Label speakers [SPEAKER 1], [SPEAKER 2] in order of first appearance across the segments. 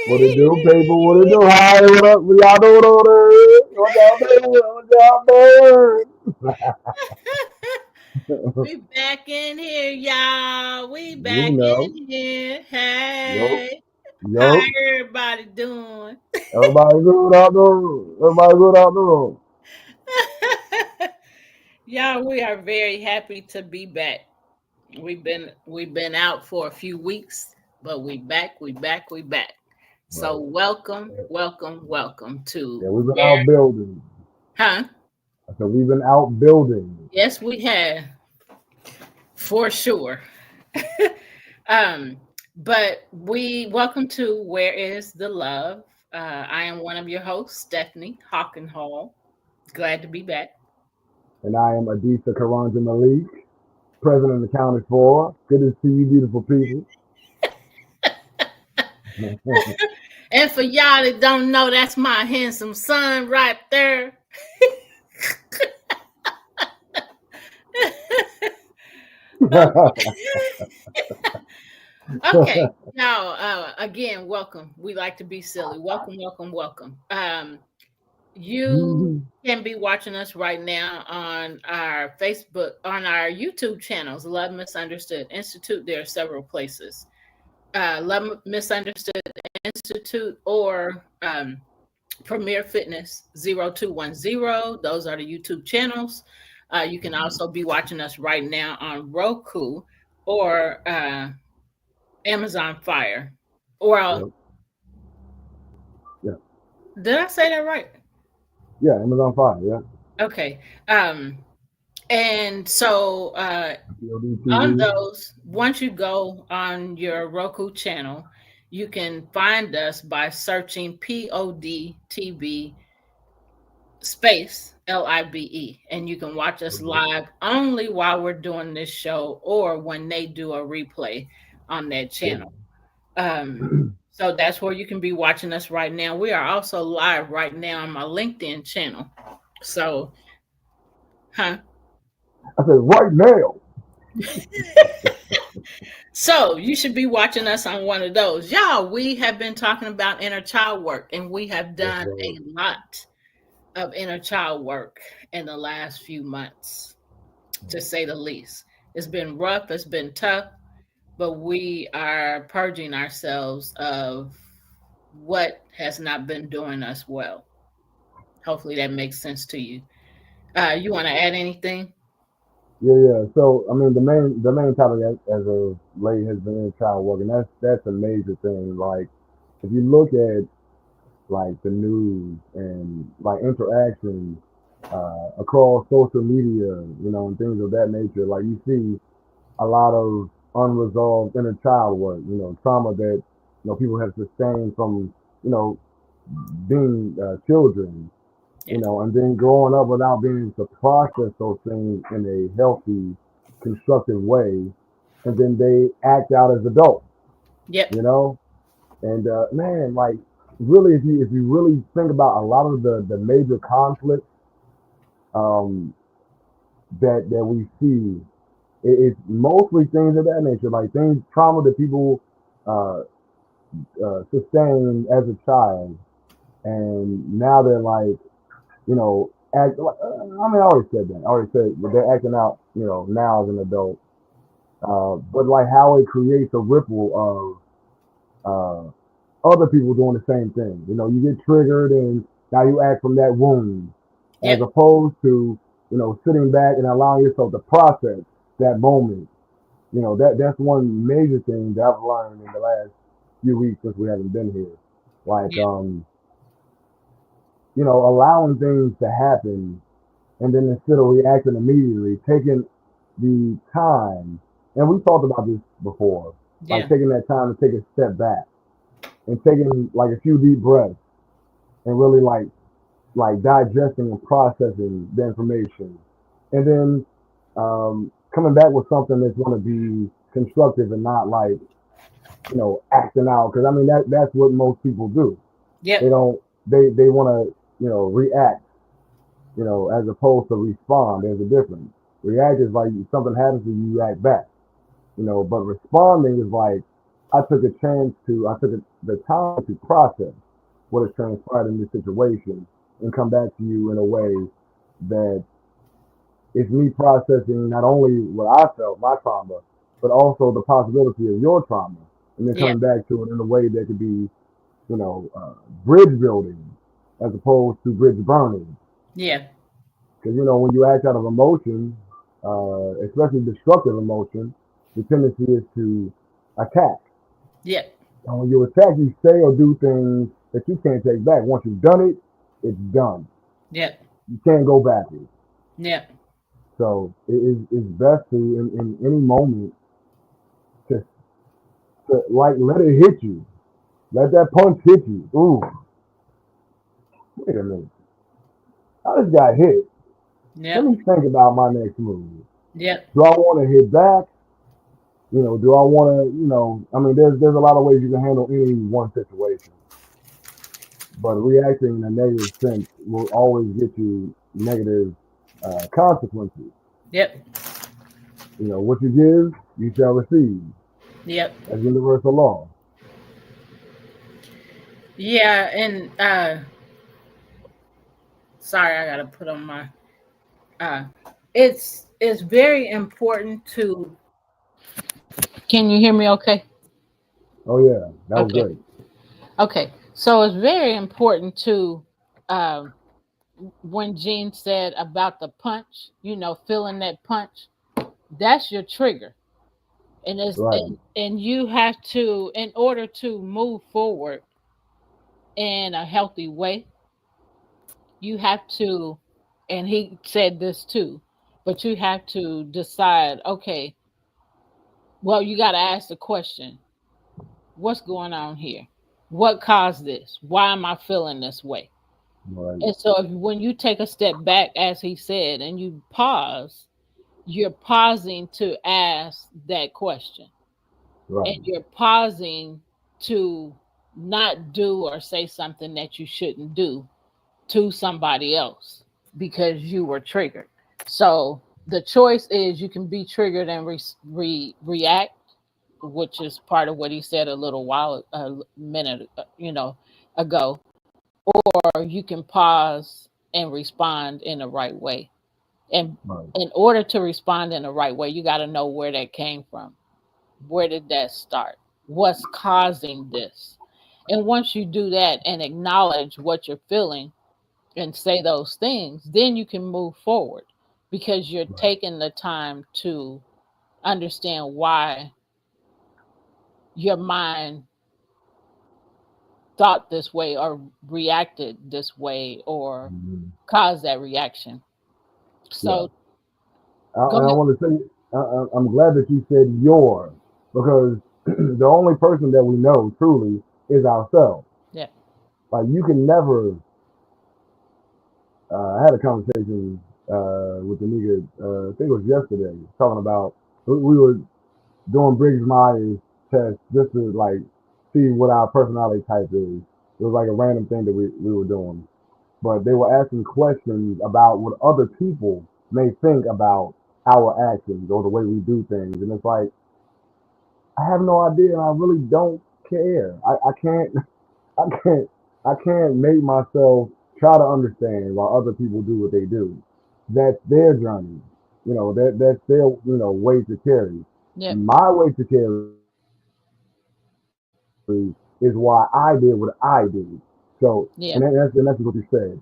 [SPEAKER 1] What it do, people? What it do? Hi, what up? What y'all doing over there? What y'all doing? What y'all doing?
[SPEAKER 2] We back in here, y'all. We
[SPEAKER 1] You
[SPEAKER 2] back
[SPEAKER 1] know.
[SPEAKER 2] in here.
[SPEAKER 1] Yup.
[SPEAKER 2] Hey, how
[SPEAKER 1] Yup.
[SPEAKER 2] everybody doing?
[SPEAKER 1] Everybody good out there. Everybody good out there.
[SPEAKER 2] Y'all, we are very happy to be back. We've been out for a few weeks, but we back, we back, we back. So
[SPEAKER 1] Right.
[SPEAKER 2] welcome, welcome, welcome to
[SPEAKER 1] Yeah, we've been
[SPEAKER 2] where
[SPEAKER 1] out building.
[SPEAKER 2] huh?
[SPEAKER 1] I said we've been out building.
[SPEAKER 2] Yes, we have for sure. Um, but we welcome to Where is the Love? I am one of your hosts, Stephanie Hawkenhall. Glad to be back.
[SPEAKER 1] And I am Adisa Karanja Malik, president accounted for. Good to see you, beautiful people.
[SPEAKER 2] And for y'all that don't know, that's my handsome son right there. Okay, now again, welcome. We like to be silly. Welcome, welcome, welcome. You can be watching us right now on our Facebook, on our YouTube channels, Love Misunderstood Institute. There are several places. Love Misunderstood Institute or Premier Fitness 0210. Those are the YouTube channels. You can also be watching us right now on Roku or Amazon Fire. Or
[SPEAKER 1] Yep. Yeah.
[SPEAKER 2] did I say that right?
[SPEAKER 1] Yeah, Amazon Fire, yeah.
[SPEAKER 2] Okay. And so
[SPEAKER 1] POD
[SPEAKER 2] on
[SPEAKER 1] TV.
[SPEAKER 2] those, once you go on your Roku channel, you can find us by searching PODTV space LIBE. And you can watch us live only while we're doing this show or when they do a replay on that
[SPEAKER 1] Yeah.
[SPEAKER 2] channel. So that's where you can be watching us right now. We are also live right now on my LinkedIn channel. So, huh?
[SPEAKER 1] I said right now.
[SPEAKER 2] So you should be watching us on one of those. Y'all, we have been talking about inner child work, and we have
[SPEAKER 1] Yes,
[SPEAKER 2] done
[SPEAKER 1] sir.
[SPEAKER 2] a lot of inner child work in the last few months, to say the least. It's been rough, it's been tough, but we are purging ourselves of what has not been doing us well. Hopefully that makes sense to you. You want to add anything?
[SPEAKER 1] Yeah, yeah. So I mean, the main topic as of late has been in child work, and that's a major thing. Like if you look at like the news and like interactions across social media, and things of that nature, like you see a lot of unresolved inner child work, trauma that people have sustained from you know being children,
[SPEAKER 2] Yeah.
[SPEAKER 1] and then growing up without being able to process those things in a healthy, constructive way, and then they act out as adults,
[SPEAKER 2] Yep.
[SPEAKER 1] you know. And man, like really, if you really think about a lot of the major conflicts um, that we see, it's mostly things of that nature, like things trauma that people uh, sustain as a child, and now they're like act. I mean, I already said that. I already said but they're acting out, now as an adult. But like how it creates a ripple of other people doing the same thing. You get triggered and now you act from that wound, as
[SPEAKER 2] Yep.
[SPEAKER 1] opposed to sitting back and allowing yourself to process that moment. That's one major thing that I've learned in the last few weeks since we haven't been here. Like
[SPEAKER 2] Yep.
[SPEAKER 1] allowing things to happen, and then instead of reacting immediately, taking the time, and we talked about this before, like
[SPEAKER 2] Yeah.
[SPEAKER 1] taking that time to take a step back and taking like a few deep breaths and really like digesting and processing the information, and then coming back with something that's going to be constructive and not like acting out, because I mean that's what most people do. They
[SPEAKER 2] Yep.
[SPEAKER 1] don't they want to react, as opposed to respond. There's a difference. React is like something happens to you, you react back. But responding is like, I took the time to process what has transpired in this situation and come back to you in a way that it's me processing not only what I felt, my trauma, but also the possibility of your trauma, and then
[SPEAKER 2] Yeah.
[SPEAKER 1] coming back to it in a way that could be, you know, bridge building as opposed to bridge burning.
[SPEAKER 2] Yeah.
[SPEAKER 1] Because, you know, when you act out of emotion, especially destructive emotion, the tendency is to attack.
[SPEAKER 2] Yeah.
[SPEAKER 1] And when you attack, you say or do things that you can't take back. Once you've done it, it's done.
[SPEAKER 2] Yeah.
[SPEAKER 1] You can't go backwards.
[SPEAKER 2] Yeah.
[SPEAKER 1] So it's best to, in any moment, to, like, let it hit you. Let that punch hit you. Ooh, wait a minute. I just got hit. Let
[SPEAKER 2] Yeah.
[SPEAKER 1] me think about my next move.
[SPEAKER 2] Yeah.
[SPEAKER 1] Do I want to hit back? You know, do I want to, you know, I mean, there's a lot of ways you can handle any one situation. But reacting in a negative sense will always get you negative consequences.
[SPEAKER 2] Yep.
[SPEAKER 1] You know, what you give, you shall receive.
[SPEAKER 2] Yep.
[SPEAKER 1] That's universal law.
[SPEAKER 2] Yeah. And sorry, I gotta put on my it's very important to, can you hear me okay?
[SPEAKER 1] Oh yeah, that was
[SPEAKER 2] Okay.
[SPEAKER 1] great.
[SPEAKER 2] Okay. So it's very important to um when Gene said about the punch, feeling that punch, that's your trigger. And
[SPEAKER 1] Right,
[SPEAKER 2] and you have to, in order to move forward in a healthy way, you have to, and he said this too, but you have to decide, okay, well, you got to ask the question, what's going on here? What caused this? Why am I feeling this way?
[SPEAKER 1] right,
[SPEAKER 2] And so when you take a step back, as he said, and you pause, you're pausing to ask that question, and
[SPEAKER 1] right,
[SPEAKER 2] you're pausing to not do or say something that you shouldn't do to somebody else because you were triggered. So the choice is, you can be triggered and react, which is part of what he said a minute, ago, or you can pause and respond in the right way. And
[SPEAKER 1] right,
[SPEAKER 2] in order to respond in the right way, you got to know where that came from. Where did that start? What's causing this? And once you do that and acknowledge what you're feeling and say those things, then you can move forward, because you're
[SPEAKER 1] right,
[SPEAKER 2] taking the time to understand why your mind thought this way or reacted this way or
[SPEAKER 1] hmm,
[SPEAKER 2] caused that reaction.
[SPEAKER 1] yeah.
[SPEAKER 2] So go
[SPEAKER 1] And I
[SPEAKER 2] ahead.
[SPEAKER 1] want to say, I'm glad that you said your, because the only person that we know truly is ourselves.
[SPEAKER 2] Yeah.
[SPEAKER 1] Like, you can never. I had a conversation with the nigga. I think it was yesterday, talking about we were doing Briggs Myers test just to, like, see what our personality type is. It was like a random thing that we were doing, but they were asking questions about what other people may think about our actions or the way we do things, and it's like, I have no idea, and I really don't care. I can't, I can't, I can't make myself try to understand why other people do what they do. That's their journey. You know, that's their, weight to carry.
[SPEAKER 2] Yep.
[SPEAKER 1] My weight to carry is why I did what I did. So,
[SPEAKER 2] Yeah.
[SPEAKER 1] and that's what you said.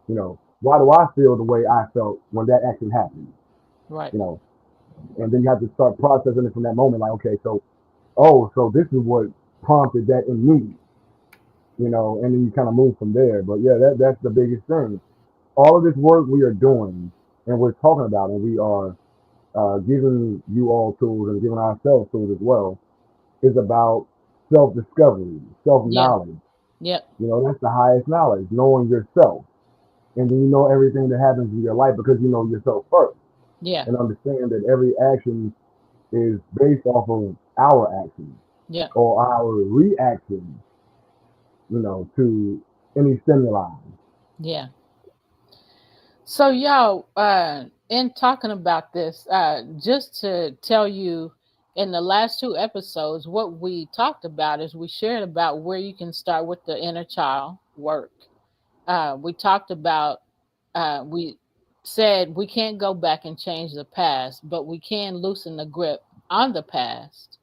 [SPEAKER 1] You know, why do I feel the way I felt when that action happened?
[SPEAKER 2] Right.
[SPEAKER 1] You know, and then you have to start processing it from that moment. Like, okay, so, oh, so this is what prompted that in me. You know, and then you kind of move from there. But yeah, that's the biggest thing. All of this work we are doing and we're talking about, and we are giving you all tools and giving ourselves tools as well, is about self discovery, self
[SPEAKER 2] Yeah.
[SPEAKER 1] knowledge.
[SPEAKER 2] Yep.
[SPEAKER 1] You know, that's the highest knowledge, knowing yourself. And then you know everything that happens in your life because you know yourself first,
[SPEAKER 2] Yeah.
[SPEAKER 1] and understand that every action is based off of our actions
[SPEAKER 2] Yeah.
[SPEAKER 1] or our reactions, to any stimuli.
[SPEAKER 2] Yeah. So y'all, in talking about this, just to tell you, In the last two episodes, what we talked about is we shared about where you can start with the inner child work. We talked about, we said we can't go back and change the past, but we can loosen the grip on the past,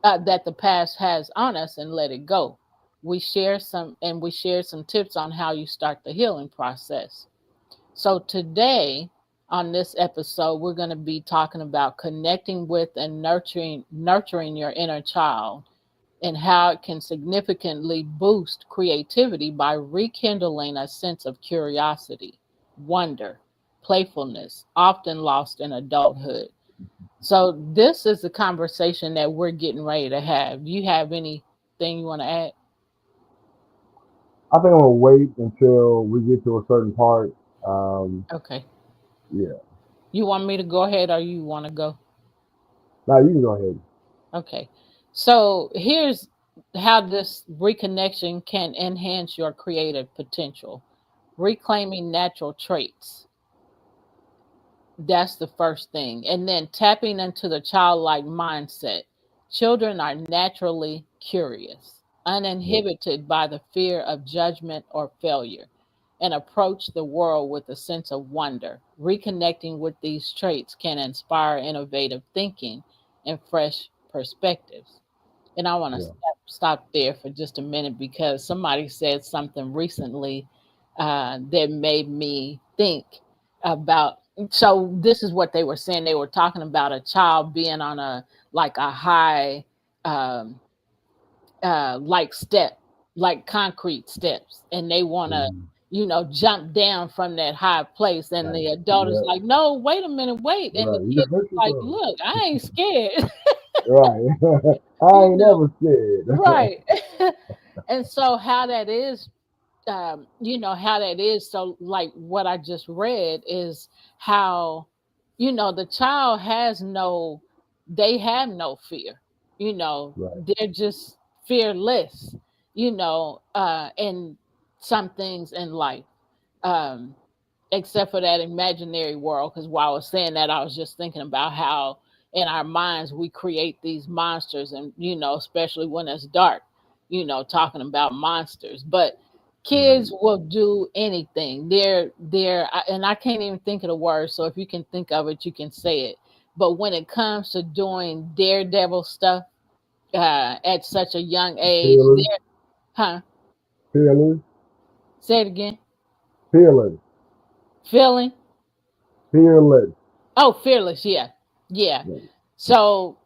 [SPEAKER 2] that the past has on us, and let it go. We shared some tips on how you start the healing process. So today on this episode, we're going to be talking about connecting with and nurturing your inner child, and how it can significantly boost creativity by rekindling a sense of curiosity, wonder, playfulness, often lost in adulthood. So this is the conversation that we're getting ready to have. Do you have anything you want to add?
[SPEAKER 1] I think I'm gonna wait until we get to a certain part. Um,
[SPEAKER 2] Okay.
[SPEAKER 1] yeah.
[SPEAKER 2] You want me to go ahead or you want to go?
[SPEAKER 1] Now you can go ahead.
[SPEAKER 2] Okay. So here's how this reconnection can enhance your creative potential. Reclaiming natural traits. That's the first thing. And then tapping into the childlike mindset. Children are naturally curious,
[SPEAKER 1] Yeah.
[SPEAKER 2] uninhibited by the fear of judgment or failure, and approach the world with a sense of wonder. Reconnecting with these traits can inspire innovative thinking and fresh perspectives. And I want to
[SPEAKER 1] Yeah.
[SPEAKER 2] stop there for just a minute because somebody said something recently that made me think about. So this is what they were saying. They were talking about a child being on a like a high, um, like step, like concrete steps, and they want to,
[SPEAKER 1] Mhm.
[SPEAKER 2] jump down from that high place. And
[SPEAKER 1] Right.
[SPEAKER 2] the adult is
[SPEAKER 1] Yeah.
[SPEAKER 2] like, "No, wait a minute, wait." And the
[SPEAKER 1] Right. You
[SPEAKER 2] kid
[SPEAKER 1] can
[SPEAKER 2] is
[SPEAKER 1] hurt
[SPEAKER 2] like,
[SPEAKER 1] yourself.
[SPEAKER 2] "Look, I ain't scared."
[SPEAKER 1] Right. I
[SPEAKER 2] you
[SPEAKER 1] ain't
[SPEAKER 2] know,
[SPEAKER 1] never scared.
[SPEAKER 2] right. And so how that is, how that is. So like what I just read is how, the child has no, they have no fear.
[SPEAKER 1] Right.
[SPEAKER 2] They're just fearless, in some things in life. Um, except for that imaginary world. Because while I was saying that, I was just thinking about how in our minds we create these monsters, and especially when it's dark, talking about monsters. But kids
[SPEAKER 1] Right.
[SPEAKER 2] will do anything. And I can't even think of the word. So if you can think of it, you can say it. But when it comes to doing daredevil stuff at such a young age,
[SPEAKER 1] Fearless.
[SPEAKER 2] huh?
[SPEAKER 1] Fearless.
[SPEAKER 2] Say it again.
[SPEAKER 1] Fearless.
[SPEAKER 2] Feeling.
[SPEAKER 1] Fearless.
[SPEAKER 2] Oh, fearless. Yeah. Yeah.
[SPEAKER 1] Right.
[SPEAKER 2] So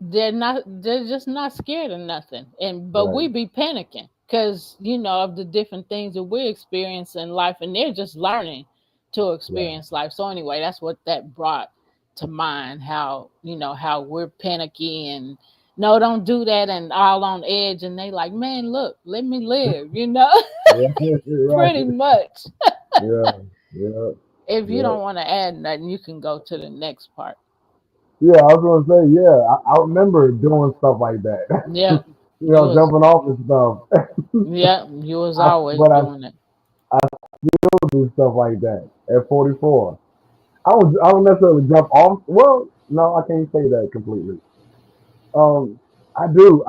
[SPEAKER 2] they're just not scared of nothing. But
[SPEAKER 1] Right.
[SPEAKER 2] we be panicking because, of the different things that we experience in life, and they're just learning to
[SPEAKER 1] Right.
[SPEAKER 2] experience life. So anyway, that's what that brought to mind, how, how we're panicky and no, don't do that, and all on edge, and they like, man, look, let me live,
[SPEAKER 1] Yeah. Right.
[SPEAKER 2] pretty much.
[SPEAKER 1] Yeah. Yeah.
[SPEAKER 2] If you
[SPEAKER 1] Yeah.
[SPEAKER 2] don't want to add nothing, you can go to the next part.
[SPEAKER 1] Yeah. I was gonna say, yeah, I remember doing stuff like that.
[SPEAKER 2] Yep. You was
[SPEAKER 1] Jumping off and stuff.
[SPEAKER 2] Yep, you was always
[SPEAKER 1] But I
[SPEAKER 2] doing it.
[SPEAKER 1] still do stuff like that at 44. I don't necessarily jump off. Well, no, I can't say that completely. Um, I do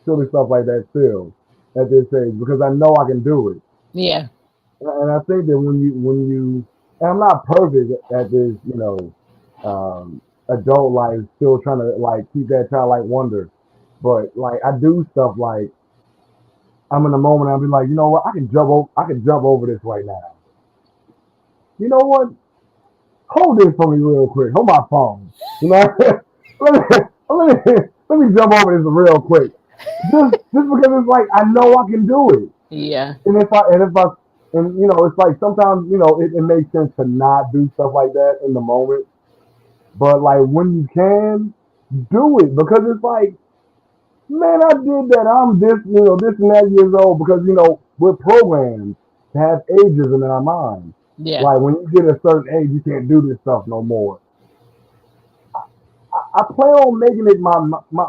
[SPEAKER 1] silly stuff like that still at this age because I know I can do it.
[SPEAKER 2] Yeah.
[SPEAKER 1] And I think that and I'm not perfect at this, adult life, still trying to like keep that childlike wonder. But like I do stuff like I'm in the moment. I'll be like, you know what? I can jump over this right now. You know what? Hold this for me real quick. Hold my phone. You know, let me let me jump over this real quick. Just because it's like I know I can do it.
[SPEAKER 2] Yeah.
[SPEAKER 1] And it's like sometimes it makes sense to not do stuff like that in the moment, but like when you can do it because it's like, man, I did that. I'm this and that years old because we're programmed to have ages in our minds.
[SPEAKER 2] Yeah.
[SPEAKER 1] Like when you get a certain age, you can't do this stuff no more. I plan on making it my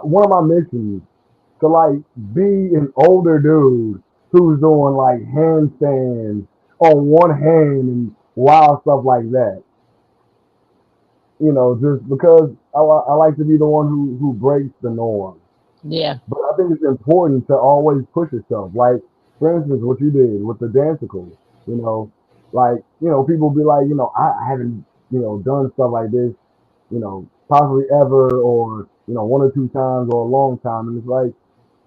[SPEAKER 1] one of my missions to like be an older dude who's doing like handstands on one hand and wild stuff like that. just because I like to be the one who breaks the norm.
[SPEAKER 2] Yeah.
[SPEAKER 1] But I think it's important to always push yourself. Like, for instance, what you did with the dancicles, people be like, I haven't, done stuff like this, possibly ever, or, one or two times or a long time. And it's like,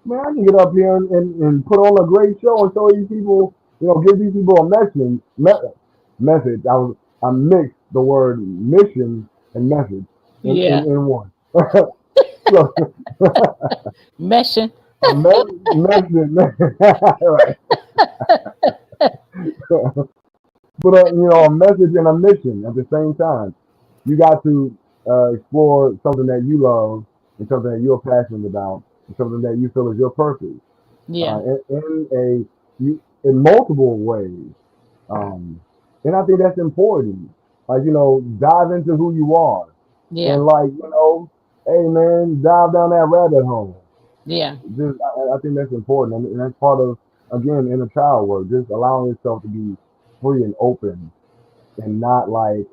[SPEAKER 1] man, I can get up here and put on a great show and show these people, give these people a message. I mixed the word mission and message
[SPEAKER 2] Yeah.
[SPEAKER 1] in one. So,
[SPEAKER 2] Meshing.
[SPEAKER 1] message, right. But a message and a mission at the same time. You got to explore something that you love and something that you're passionate about and something that you feel is your purpose
[SPEAKER 2] Yeah.
[SPEAKER 1] in multiple ways. Um, and I think that's important. Like, dive into who you are.
[SPEAKER 2] Yeah.
[SPEAKER 1] And, like, hey, man, dive down that rabbit hole.
[SPEAKER 2] Yeah.
[SPEAKER 1] I think that's important. And that's part of, again, inner child work, just allowing yourself to be free and open and not, like,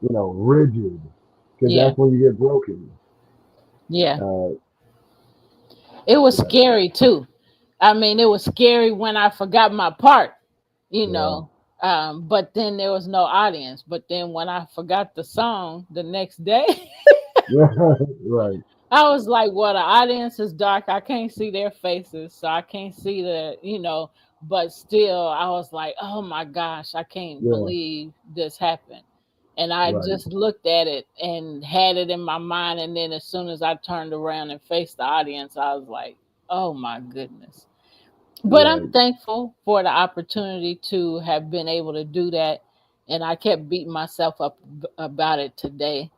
[SPEAKER 1] rigid. Because
[SPEAKER 2] Yeah.
[SPEAKER 1] that's when you get broken.
[SPEAKER 2] Yeah.
[SPEAKER 1] Uh,
[SPEAKER 2] It was
[SPEAKER 1] yeah,
[SPEAKER 2] scary too. I mean, it was scary when I forgot my part, you
[SPEAKER 1] yeah,
[SPEAKER 2] know. But then there was no audience. But then when I forgot the song the next day,
[SPEAKER 1] yeah, right,
[SPEAKER 2] I was like, well, the audience is dark. I can't see their faces. So I can't see but still I was like, oh my gosh, I can't
[SPEAKER 1] yeah,
[SPEAKER 2] believe this happened. And I
[SPEAKER 1] right,
[SPEAKER 2] just looked at it and had it in my mind. And then as soon as I turned around and faced the audience, I was like, oh my goodness. But I'm
[SPEAKER 1] right,
[SPEAKER 2] thankful for the opportunity to have been able to do that. And I kept beating myself up about it today.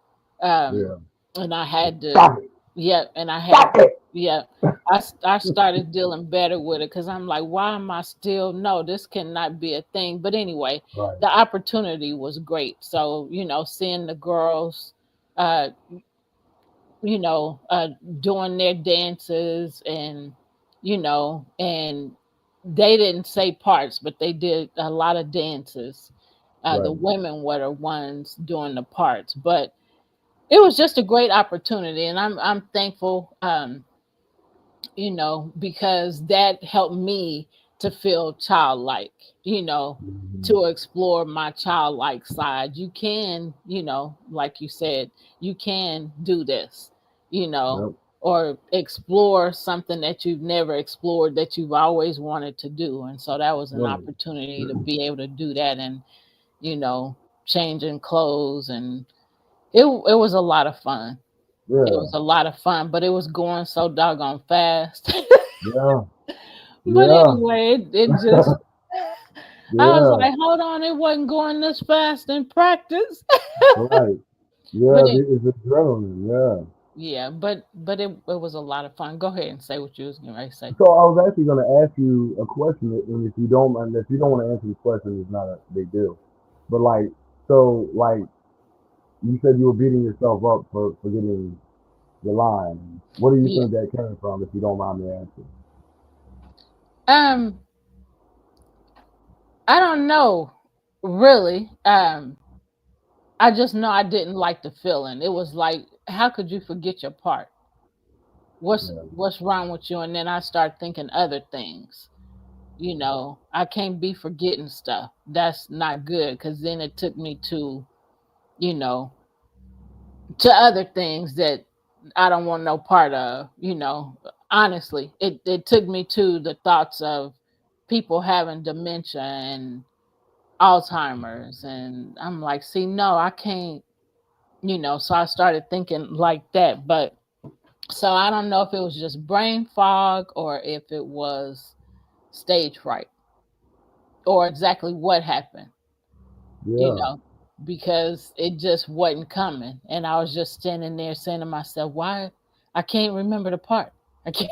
[SPEAKER 2] Um,
[SPEAKER 1] yeah.
[SPEAKER 2] and I had to,
[SPEAKER 1] Stop it,
[SPEAKER 2] yeah, and I had,
[SPEAKER 1] stop it.
[SPEAKER 2] yeah, I started dealing better with it because I'm like, why am I still, no, this cannot be a thing. But anyway,
[SPEAKER 1] Right,
[SPEAKER 2] the opportunity was great. So, seeing the girls, uh, you know, uh, doing their dances and they didn't say parts, but they did a lot of dances. The
[SPEAKER 1] right.
[SPEAKER 2] women were the ones doing the parts, but it was just a great opportunity, and I'm thankful, because that helped me to feel childlike, you know,
[SPEAKER 1] Hmm.
[SPEAKER 2] to explore my childlike side. You can, like you said, you can do this, you know,
[SPEAKER 1] Yep,
[SPEAKER 2] or explore something that you've never explored that you've always wanted to do. And so that was an
[SPEAKER 1] right.
[SPEAKER 2] opportunity to be able to do that and, you know, changing clothes and it was a lot of fun. It
[SPEAKER 1] Yeah,
[SPEAKER 2] was a lot of fun, but it was going so doggone fast.
[SPEAKER 1] yeah,
[SPEAKER 2] But
[SPEAKER 1] yeah,
[SPEAKER 2] anyway, it just I was
[SPEAKER 1] yeah.
[SPEAKER 2] like, hold on, it wasn't going this fast in practice.
[SPEAKER 1] Right.
[SPEAKER 2] But
[SPEAKER 1] Yeah, it's adrenaline. Yeah.
[SPEAKER 2] yeah, but it was a lot of fun. Go ahead and say what you was going to say.
[SPEAKER 1] So I was actually going to ask you a question, and if you don't want to answer this question, it's not a big deal. But like, so like, you said you were beating yourself up for getting the line. What do you
[SPEAKER 2] Yeah.
[SPEAKER 1] think that came from, if you don't mind me asking?
[SPEAKER 2] Um, I don't know really. I just know I didn't like the feeling. It was like, how could you forget your part?
[SPEAKER 1] Yeah.
[SPEAKER 2] What's wrong with you? And then I start thinking other things. I can't be forgetting stuff. That's not good because then it took me you know, to other things that I don't want no part of. Honestly, it took me to the thoughts of people having dementia and Alzheimer's. And I'm like, see, no, I can't. So I started thinking like that. But so I don't know if it was just brain fog or if it was stage fright or exactly what happened, you
[SPEAKER 1] Yeah.
[SPEAKER 2] know, because it just wasn't coming. And I was just standing there saying to myself, why I can't remember the part. I can't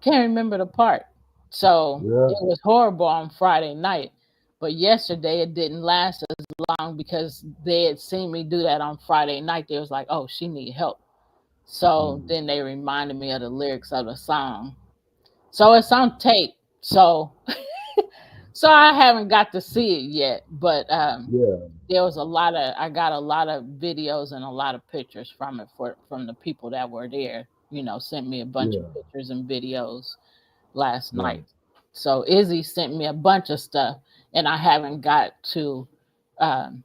[SPEAKER 2] can't remember the part. So
[SPEAKER 1] Yeah.
[SPEAKER 2] it was horrible on Friday night. But yesterday it didn't last as long because they had seen me do that on Friday night. They was like, oh, she need help. So
[SPEAKER 1] Mm.
[SPEAKER 2] then they reminded me of the lyrics of the song. So it's on tape. So So I haven't got to see it yet, but
[SPEAKER 1] Yeah,
[SPEAKER 2] there was I got a lot of videos and a lot of pictures from it from the people that were there. Sent me a bunch of
[SPEAKER 1] yeah,
[SPEAKER 2] pictures and videos last
[SPEAKER 1] right,
[SPEAKER 2] night. So Izzy sent me a bunch of stuff, and I haven't got to, um,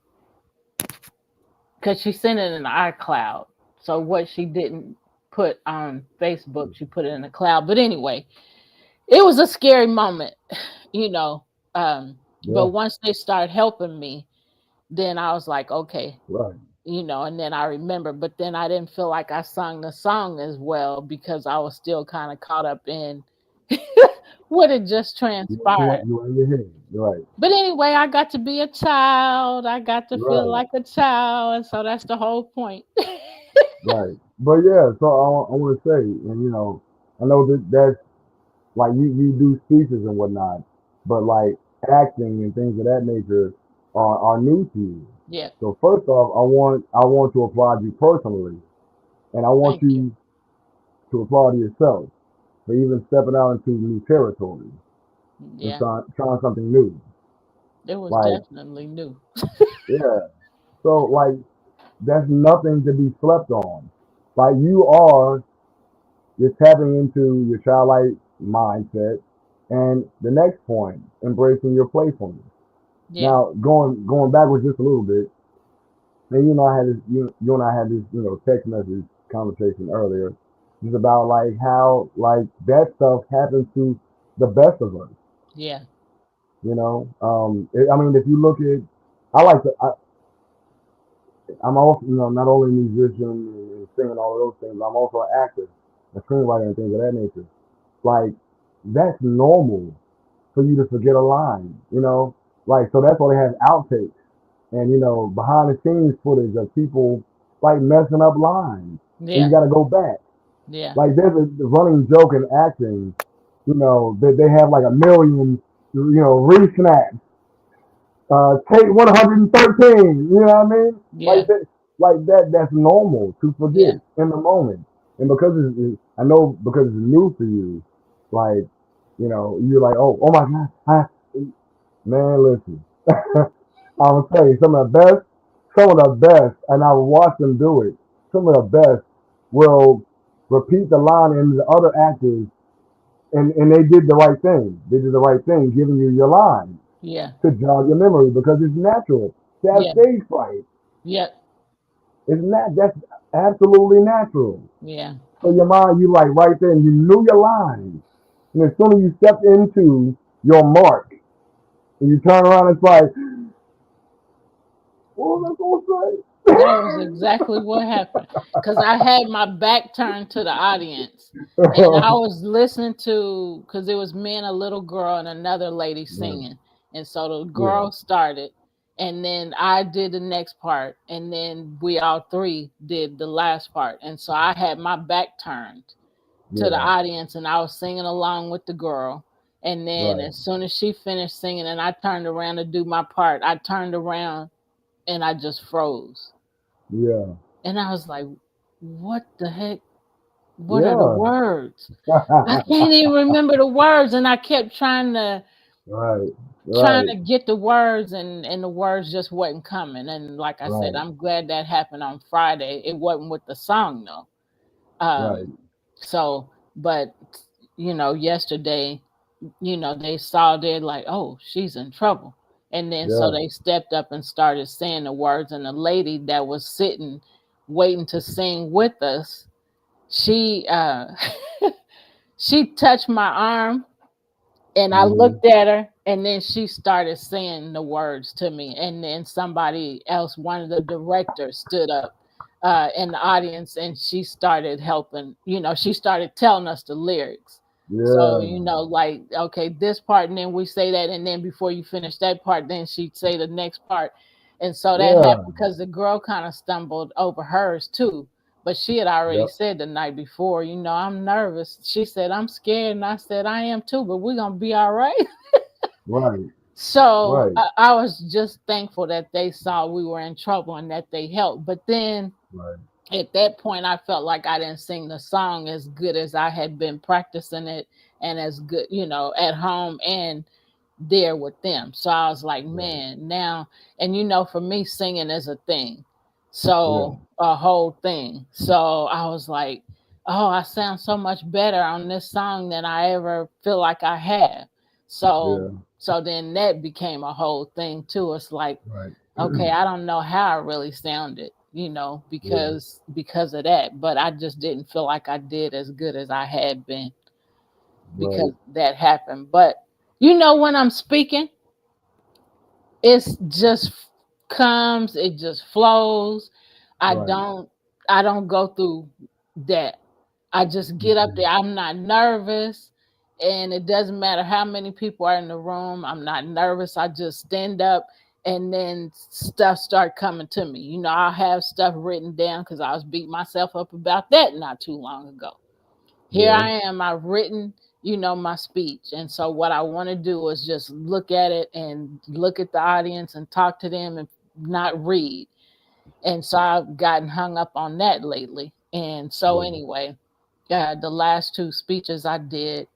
[SPEAKER 2] because she sent it in iCloud. So what she didn't put on Facebook, she put it in the cloud. But anyway, it was a scary moment, you know. But
[SPEAKER 1] yeah,
[SPEAKER 2] once they start helping me, then I was like, okay,
[SPEAKER 1] right.
[SPEAKER 2] and then I remember, but then I didn't feel like I sung the song as well because I was still kind of caught up in what had just transpired.
[SPEAKER 1] You were in your head. Right,
[SPEAKER 2] But anyway, I got to be a child. I got to feel
[SPEAKER 1] right,
[SPEAKER 2] like a child. And so that's the whole point.
[SPEAKER 1] right. But yeah, so I want to say, and I know that's like you do speeches and whatnot, but like acting and things of that nature are new to you.
[SPEAKER 2] Yeah.
[SPEAKER 1] So first off, I want to applaud you personally, and I want
[SPEAKER 2] Thank you.
[SPEAKER 1] you to applaud yourself for even stepping out into new territory and
[SPEAKER 2] Yeah.
[SPEAKER 1] trying something new.
[SPEAKER 2] It was
[SPEAKER 1] Like,
[SPEAKER 2] definitely new.
[SPEAKER 1] yeah. So like that's nothing to be slept on. Like you're tapping into your childlike mindset. And the next point, embracing your playfulness.
[SPEAKER 2] Yeah.
[SPEAKER 1] Now, going backwards just a little bit, and I had this, you and I had this, text message conversation earlier, just about like how like that stuff happens to the best of us.
[SPEAKER 2] Yeah.
[SPEAKER 1] I mean, if you look at, I like to, I'm also, not only a musician and singing all of those things, but I'm also an actor, a screenwriter, and things of that nature. Like that's normal for you to forget a line. Like so that's why they have outtakes and behind the scenes footage of people like messing up lines, and you
[SPEAKER 2] Yeah.
[SPEAKER 1] got to go back.
[SPEAKER 2] Yeah.
[SPEAKER 1] Like there's a running joke in acting, that they have like a million, re-snaps. Take 113. You know what I mean?
[SPEAKER 2] Yeah.
[SPEAKER 1] Like that. That's normal to
[SPEAKER 2] Yeah.
[SPEAKER 1] forget in the moment, and because I know because it's new for you, like you're like, oh my god, man, listen. I'm gonna tell you some of the best, and I watch them do it. Some of the best will repeat the line, and the other actors, and they did the right thing. They did the right thing, giving you your line
[SPEAKER 2] Yeah.
[SPEAKER 1] to jog your memory because it's natural to have
[SPEAKER 2] Yeah.
[SPEAKER 1] stage fright.
[SPEAKER 2] Yeah.
[SPEAKER 1] It's not that's absolutely natural.
[SPEAKER 2] Yeah.
[SPEAKER 1] So your mind, you like right there, and you knew your line, and as soon as you stepped into your mark, and you turn around, it's like, what was I gonna
[SPEAKER 2] That was exactly what happened. Because I had my back turned to the audience and I
[SPEAKER 1] say?
[SPEAKER 2] was listening to, because it was me and a little girl and another lady
[SPEAKER 1] Right.
[SPEAKER 2] singing. And so the
[SPEAKER 1] Yeah.
[SPEAKER 2] girl started, and then I did the next part, and then we all three did the last part. And so I had my back turned to the
[SPEAKER 1] Yeah.
[SPEAKER 2] audience and I was singing along with the girl. And then
[SPEAKER 1] Right.
[SPEAKER 2] as soon as she finished singing and I turned around to do my part, I turned around and I just froze.
[SPEAKER 1] Yeah.
[SPEAKER 2] And I was like, what the heck? What are the
[SPEAKER 1] Yeah.
[SPEAKER 2] words? I can't even remember the words. And I kept
[SPEAKER 1] Right.
[SPEAKER 2] trying
[SPEAKER 1] Right.
[SPEAKER 2] to get the words, and the words just wasn't coming. And like I said,
[SPEAKER 1] Right.
[SPEAKER 2] I'm glad that happened on Friday. It wasn't with the song though.
[SPEAKER 1] Right.
[SPEAKER 2] So but yesterday, they saw, they're like, oh, she's in trouble. And then so
[SPEAKER 1] Yeah.
[SPEAKER 2] they stepped up and started saying the words. And the lady that was sitting waiting to sing with us, she she touched my arm, and I
[SPEAKER 1] Mhm.
[SPEAKER 2] looked at her, and then she started saying the words to me. And then somebody else, one of the directors, stood up in the audience, and she started helping. She started telling us the lyrics. So,
[SPEAKER 1] Yeah.
[SPEAKER 2] like, okay, this part, and then we say that, and then before you finish that part, then she'd say the next part. And so that
[SPEAKER 1] Yeah.
[SPEAKER 2] happened because the girl kind of stumbled over hers too. But she had already
[SPEAKER 1] Yep.
[SPEAKER 2] said the night before, I'm nervous. She said, I'm scared. And I said, I am too, but we're going to be all right.
[SPEAKER 1] Right.
[SPEAKER 2] So
[SPEAKER 1] Right.
[SPEAKER 2] I was just thankful that they saw we were in trouble and that they helped. But then
[SPEAKER 1] Right.
[SPEAKER 2] at that point, I felt like I didn't sing the song as good as I had been practicing it, and as good, at home and there with them. So I was like, man, now, and for me, singing is a thing. So a whole thing. So I was like, oh, I sound so much better on this song than I ever feel like I have. So then that became a whole thing too. It's like, okay, I don't know how I really sounded, because of that, but I just didn't feel like I did as good as I had been because that happened. But when I'm speaking, it's just comes, it just flows. I don't go through that. I just get up there. I'm not nervous. And it doesn't matter how many people are in the room. I'm not nervous. I just stand up and then stuff start coming to me. I'll have stuff written down because I was beating myself up about that not too long ago. Here I am. I've written, my speech. And so what I want to do is just look at it and look at the audience and talk to them and not read. And so I've gotten hung up on that lately. And so anyway, the last 2 speeches I did,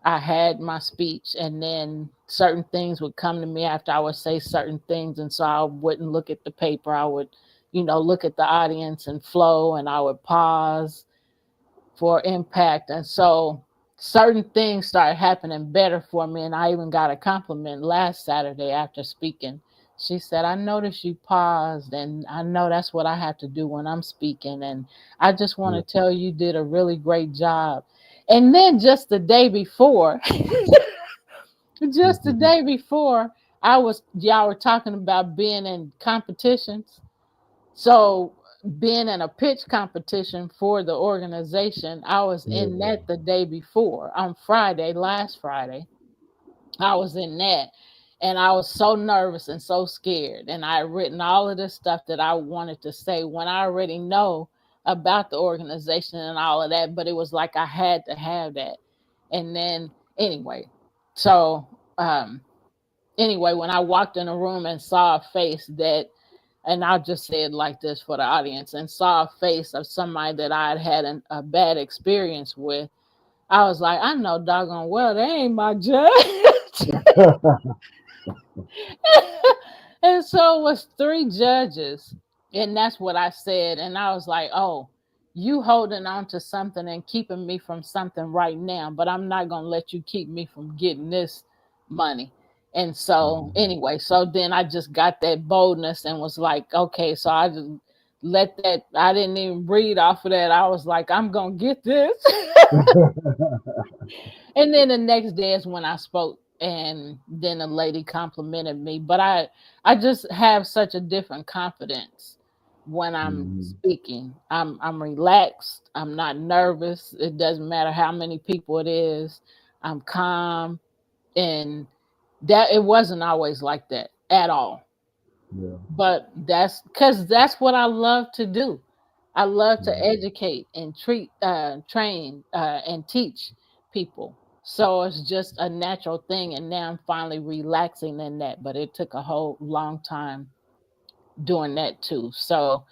[SPEAKER 2] I had my speech, and then certain things would come to me after I would say certain things. And so I wouldn't look at the paper. I would, look at the audience and flow, and I would pause for impact. And so certain things started happening better for me. And I even got a compliment last Saturday after speaking. She said, I noticed you paused, and I know that's what I have to do when I'm speaking. And I just want to tell you did a really great job. And then just the day before, y'all were talking about being in competitions. So being in a pitch competition for the organization, I was in that the day before on last Friday. I was in that. And I was so nervous and so scared. And I had written all of this stuff that I wanted to say when I already know about the organization and all of that. But it was like I had to have that. And then anyway, when I walked in a room and saw a face and I'll just say it like this for the audience, and saw a face of somebody that I had a bad experience with, I was like, I know doggone well, they ain't my judge. And so it was 3 judges, and that's what I said. And I was like, oh, you holding on to something and keeping me from something right now, but I'm not going to let you keep me from getting this money. And so anyway, so then I just got that boldness and was like, okay, so I just let that, I didn't even read off of that. I was like, I'm going to get this. And then the next day is when I spoke. And then a lady complimented me, but I just have such a different confidence when I'm speaking. I'm relaxed. I'm not nervous. It doesn't matter how many people it is. I'm calm, and that it wasn't always like that at all. But that's because that's what I love to do. I love to educate and train, and teach people. So it's just a natural thing. And now I'm finally relaxing in that. But it took a whole long time doing that too. So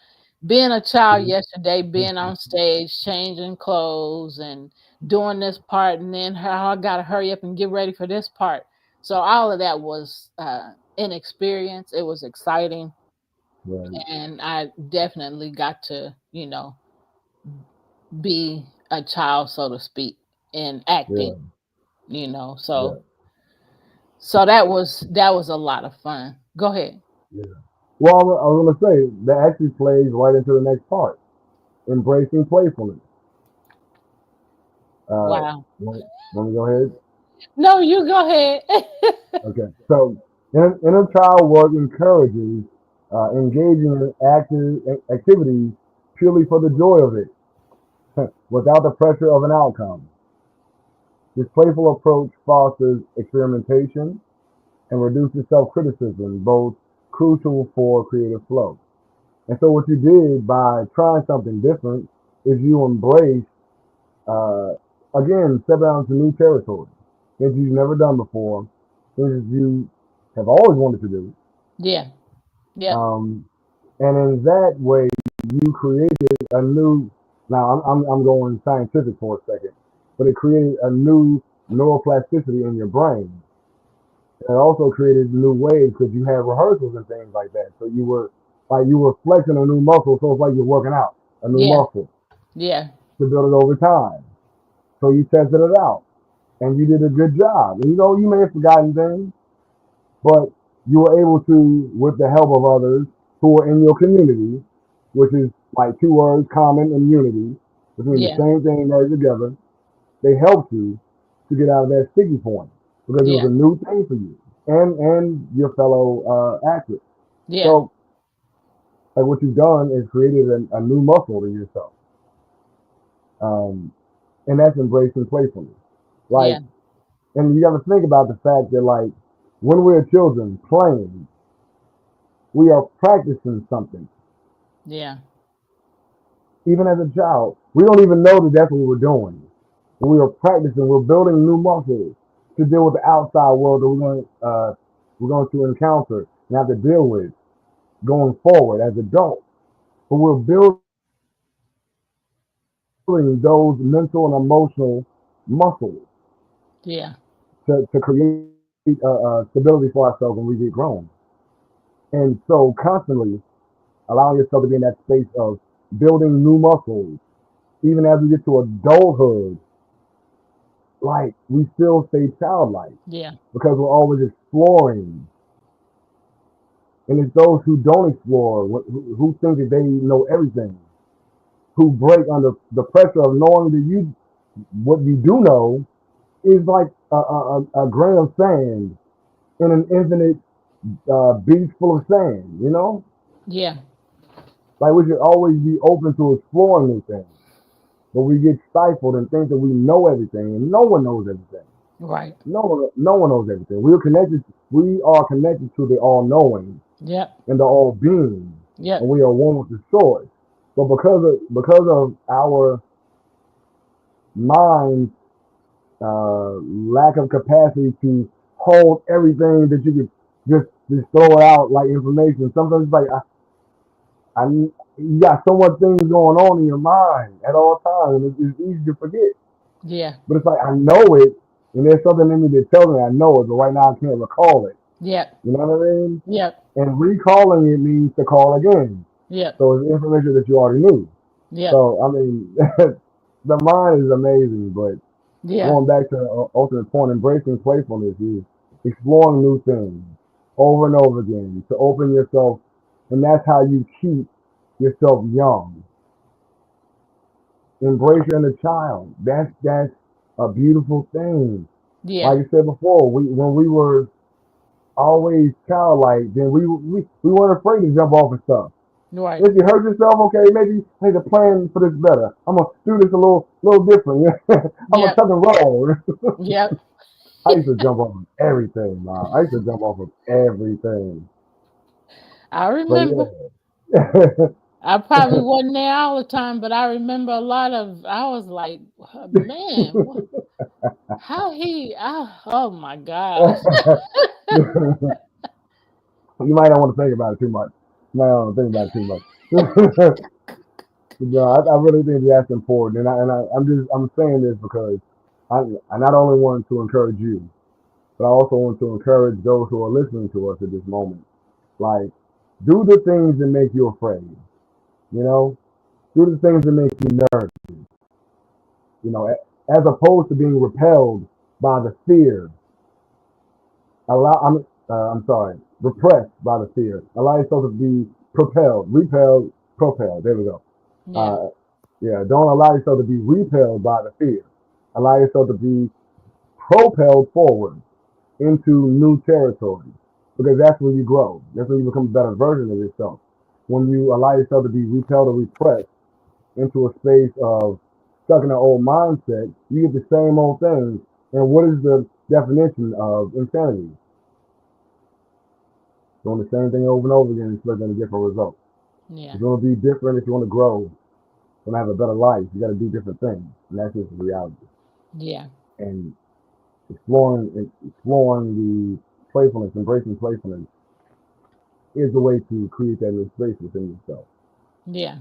[SPEAKER 2] being a child yesterday, being on stage, changing clothes and doing this part, and then how I got to hurry up and get ready for this part. So all of that was inexperience. It was exciting. And I definitely got to, be a child, so to speak, in acting. So that was a lot of fun. Go ahead.
[SPEAKER 1] Well, I was going to say that actually plays right into the next part, embracing playfulness.
[SPEAKER 2] Wow.
[SPEAKER 1] Want me to go ahead?
[SPEAKER 2] No, you go ahead.
[SPEAKER 1] Okay. So inner child work encourages engaging in activities purely for the joy of it, without the pressure of an outcome. This playful approach fosters experimentation and reduces self-criticism, both crucial for creative flow. And so what you did by trying something different is you embrace, again, step out into new territory, things you've never done before, things you have always wanted to do.
[SPEAKER 2] Yeah.
[SPEAKER 1] And in that way, you created a new. Now I'm going scientific for a second, but it created a new neuroplasticity in your brain. And it also created new ways because you had rehearsals and things like that. So you were flexing a new muscle, so it's like you're working out a new
[SPEAKER 2] Yeah.
[SPEAKER 1] muscle
[SPEAKER 2] Yeah.
[SPEAKER 1] to build it over time. So you tested it out and you did a good job. And you may have forgotten things, but you were able to, with the help of others who are in your community, which is like two words, common and unity, between the
[SPEAKER 2] Yeah.
[SPEAKER 1] same thing merged together, they helped you to get out of that sticky point because it was
[SPEAKER 2] Yeah.
[SPEAKER 1] a new thing for you and your fellow actors.
[SPEAKER 2] Yeah.
[SPEAKER 1] So, like what you've done is created a new muscle in yourself, um, and that's embracing playfulness. Like,
[SPEAKER 2] Yeah.
[SPEAKER 1] and you got to think about the fact that like when we're children playing, we are practicing something.
[SPEAKER 2] Yeah.
[SPEAKER 1] Even as a child, we don't even know that that's what we're doing. We are practicing. We're building new muscles to deal with the outside world that we're going to encounter and have to deal with going forward as adults. But we're building those mental and emotional muscles
[SPEAKER 2] Yeah.
[SPEAKER 1] to create stability for ourselves when we get grown. And so constantly allowing yourself to be in that space of building new muscles, even as we get to adulthood, like we still stay childlike
[SPEAKER 2] Yeah.
[SPEAKER 1] because we're always exploring. And it's those who don't explore, who think that they know everything, who break under the pressure of knowing that what you do know is like a grain of sand in an infinite beach full of sand,
[SPEAKER 2] Yeah.
[SPEAKER 1] Like we should always be open to exploring new things, but we get stifled and think that we know everything, and no one knows everything.
[SPEAKER 2] Right.
[SPEAKER 1] No one knows everything. We are connected to the all-knowing
[SPEAKER 2] Yep.
[SPEAKER 1] and the all-being, and
[SPEAKER 2] Yep.
[SPEAKER 1] we are one with the source. But because of our mind's lack of capacity to hold everything that you could just throw it out like information. Sometimes it's like I you got so much things going on in your mind at all times, and it's easy to forget.
[SPEAKER 2] Yeah.
[SPEAKER 1] But it's like I know it, and there's something in me that tells me I know it, but right now I can't recall it.
[SPEAKER 2] Yep.
[SPEAKER 1] You know what I mean?
[SPEAKER 2] Yep.
[SPEAKER 1] And recalling it means to call again.
[SPEAKER 2] Yep.
[SPEAKER 1] So it's information that you already knew.
[SPEAKER 2] Yep.
[SPEAKER 1] So I mean, the mind is amazing, but
[SPEAKER 2] Yeah.
[SPEAKER 1] going back to the ultimate point, embracing playfulness is exploring new things over and over again to open yourself, and that's how you keep yourself young. Embrace your inner child. That's a beautiful thing.
[SPEAKER 2] Yeah.
[SPEAKER 1] Like I said before, when we were always childlike, then we weren't afraid to jump off of stuff.
[SPEAKER 2] Right.
[SPEAKER 1] If you hurt yourself, okay, maybe hey, the plan for this better. I'm gonna do this a little different. I'm gonna
[SPEAKER 2] Yep.
[SPEAKER 1] tuck and roll.
[SPEAKER 2] Yep.
[SPEAKER 1] I used to jump off of everything, man. I used to jump off of everything.
[SPEAKER 2] I
[SPEAKER 1] But
[SPEAKER 2] remember.
[SPEAKER 1] yeah.
[SPEAKER 2] I probably wasn't there all the time, but I remember a lot of. I was like, man, how he? Oh my gosh.
[SPEAKER 1] You might not want to think about it too much. You might not want to think about it too much. No, I really think that's important, I'm saying this because I not only want to encourage you, but I also want to encourage those who are listening to us at this moment. Like, do the things that make you afraid. You know, do the things that make you nervous. As opposed to being repelled by the fear. I'm sorry, repressed by the fear. Allow yourself to be propelled. There we go.
[SPEAKER 2] Yeah.
[SPEAKER 1] Uh, yeah, don't allow yourself to be repelled by the fear. Allow yourself to be propelled forward into new territory because that's when you grow. That's when you become a better version of yourself. When you allow yourself to be repelled or repressed into a space of stuck in an old mindset, you get the same old things. And what is the definition of insanity? Doing the same thing over and over again, expecting a different result.
[SPEAKER 2] Yeah.
[SPEAKER 1] It's going to be different if you want to grow, want to have a better life. You got to do different things, and that's just the reality.
[SPEAKER 2] Yeah.
[SPEAKER 1] And exploring the playfulness, embracing playfulness, is the way to create that new space within yourself.
[SPEAKER 2] Yeah.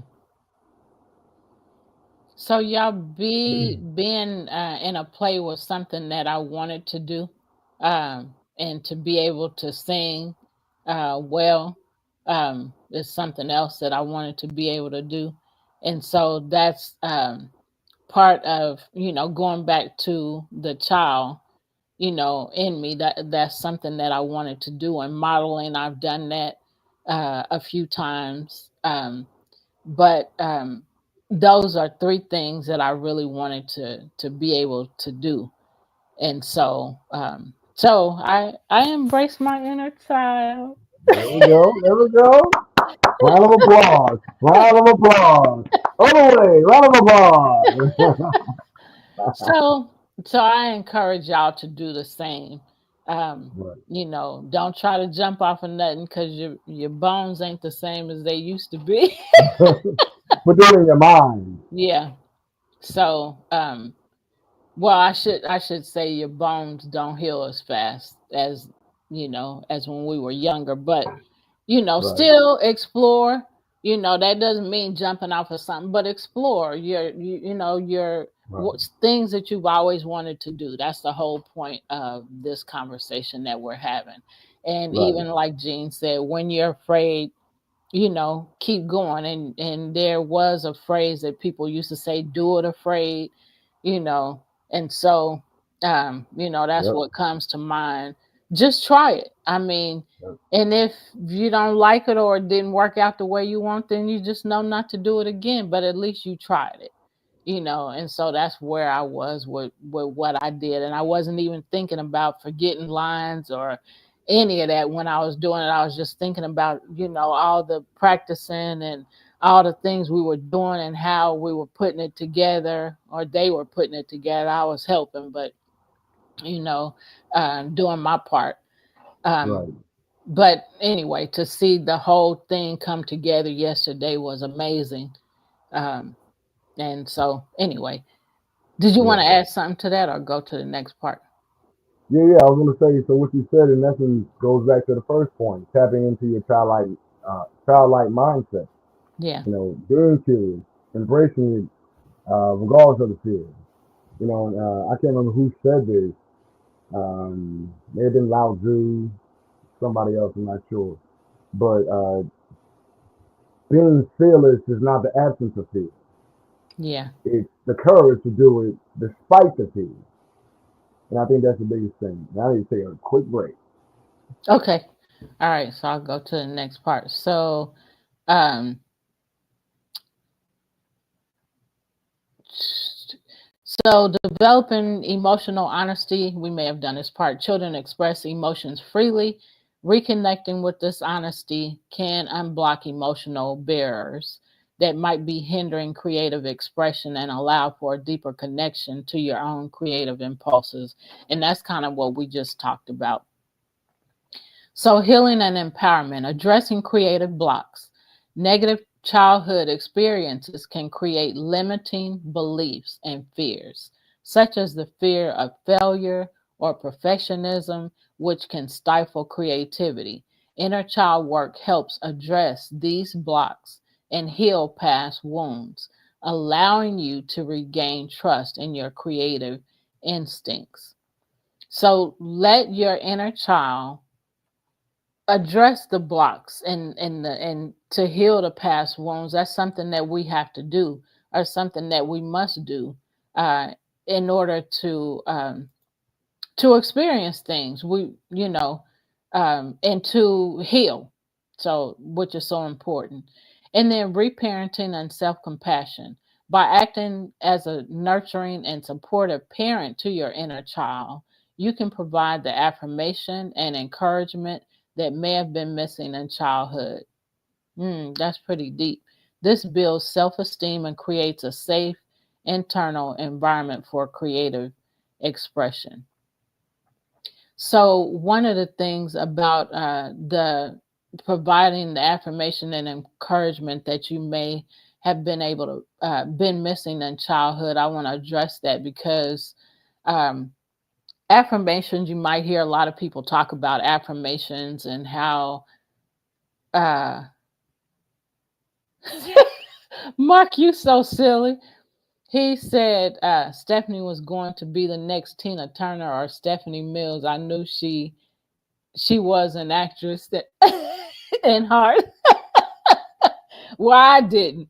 [SPEAKER 2] So y'all being in a play was something that I wanted to do. and to be able to sing well is something else that I wanted to be able to do. And so that's part of, going back to the child, in me, that's something that I wanted to do. And modeling, I've done that a few times. But those are three things that I really wanted to be able to do. And so I embrace my inner child.
[SPEAKER 1] There we go. There we go. Round of applause. Round of applause. All the way. Round of applause.
[SPEAKER 2] So so I encourage y'all to do the same. Um,
[SPEAKER 1] Right.
[SPEAKER 2] don't try to jump off of nothing because your bones ain't the same as they used to be.
[SPEAKER 1] Put that in your mind.
[SPEAKER 2] Yeah. So well, I should say your bones don't heal as fast as when we were younger, but
[SPEAKER 1] Right.
[SPEAKER 2] still explore. That doesn't mean jumping off of something, but explore your
[SPEAKER 1] Right.
[SPEAKER 2] things that you've always wanted to do. That's the whole point of this conversation that we're having. And
[SPEAKER 1] Right.
[SPEAKER 2] even like Jean said, when you're afraid, keep going. And there was a phrase that people used to say, do it afraid, you know. And so that's
[SPEAKER 1] Yep.
[SPEAKER 2] what comes to mind. Just try it. I mean,
[SPEAKER 1] Yep.
[SPEAKER 2] and if you don't like it or it didn't work out the way you want, then you just know not to do it again. But at least you tried it. And so that's where I was with what I did. And I wasn't even thinking about forgetting lines or any of that when I was doing it. I was just thinking about, all the practicing and all the things we were doing and how we were putting it together, or they were putting it together. I was helping, but, you know, doing my part. Um,
[SPEAKER 1] Right.
[SPEAKER 2] but anyway, to see the whole thing come together yesterday was amazing. Um, and so, anyway, did you want to
[SPEAKER 1] Yeah.
[SPEAKER 2] add something to that or go to the next part?
[SPEAKER 1] Yeah, yeah. I was gonna say. So what you said in essence goes back to the first point: tapping into your childlike mindset.
[SPEAKER 2] Yeah.
[SPEAKER 1] Being curious, embracing it, regardless of the fear. I can't remember who said this. May have been Lao Tzu, somebody else. I'm not sure. But being fearless is not the absence of fear.
[SPEAKER 2] Yeah.
[SPEAKER 1] It's the courage to do it despite the fear. And I think that's the biggest thing. Now I need to take a quick break.
[SPEAKER 2] Okay. All right. So I'll go to the next part. Um, so developing emotional honesty, we may have done this part. Children express emotions freely. Reconnecting with this honesty can unblock emotional barriers that might be hindering creative expression and allow for a deeper connection to your own creative impulses. And that's kind of what we just talked about. So, healing and empowerment, addressing creative blocks. Negative childhood experiences can create limiting beliefs and fears, such as the fear of failure or perfectionism, which can stifle creativity. Inner child work helps address these blocks and heal past wounds, allowing you to regain trust in your creative instincts. So, let your inner child address the blocks and to heal the past wounds. That's something that we have to do, or something that we must do, uh, in order to experience things and to heal, so which is so important. And then reparenting and self-compassion, by acting as a nurturing and supportive parent to your inner child, you can provide the affirmation and encouragement that may have been missing in childhood. That's pretty deep. This builds self-esteem and creates a safe internal environment for creative expression. So one of the things about the providing the affirmation and encouragement that you may have been able to been missing in childhood, I want to address that because um, affirmations, you might hear a lot of people talk about affirmations and how uh, Mark, you so silly. He said Stephanie was going to be the next Tina Turner or Stephanie Mills. I knew she she was an actress that in heart. Well, I didn't.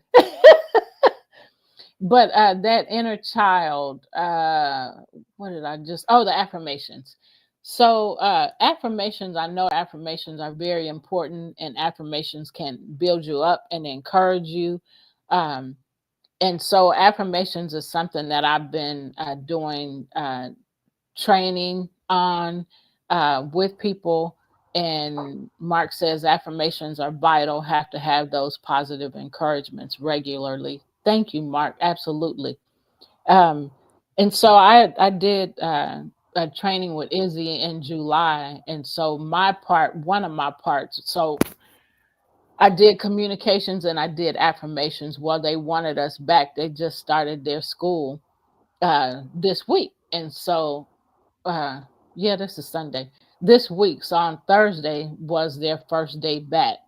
[SPEAKER 2] But that inner child, what did I just, oh, the affirmations. So affirmations, I know affirmations are very important, and affirmations can build you up and encourage you. Um, and so affirmations is something that I've been doing training on with people. And Mark says affirmations are vital, have to have those positive encouragements regularly. Thank you, Mark. Absolutely. Um, and so I did a training with Izzy in July. And so my part, one of my parts, so I did communications and I did affirmations. Well, they wanted us back. They just started their school this week. And so uh yeah, this is Sunday. This week, so on Thursday was their first day back,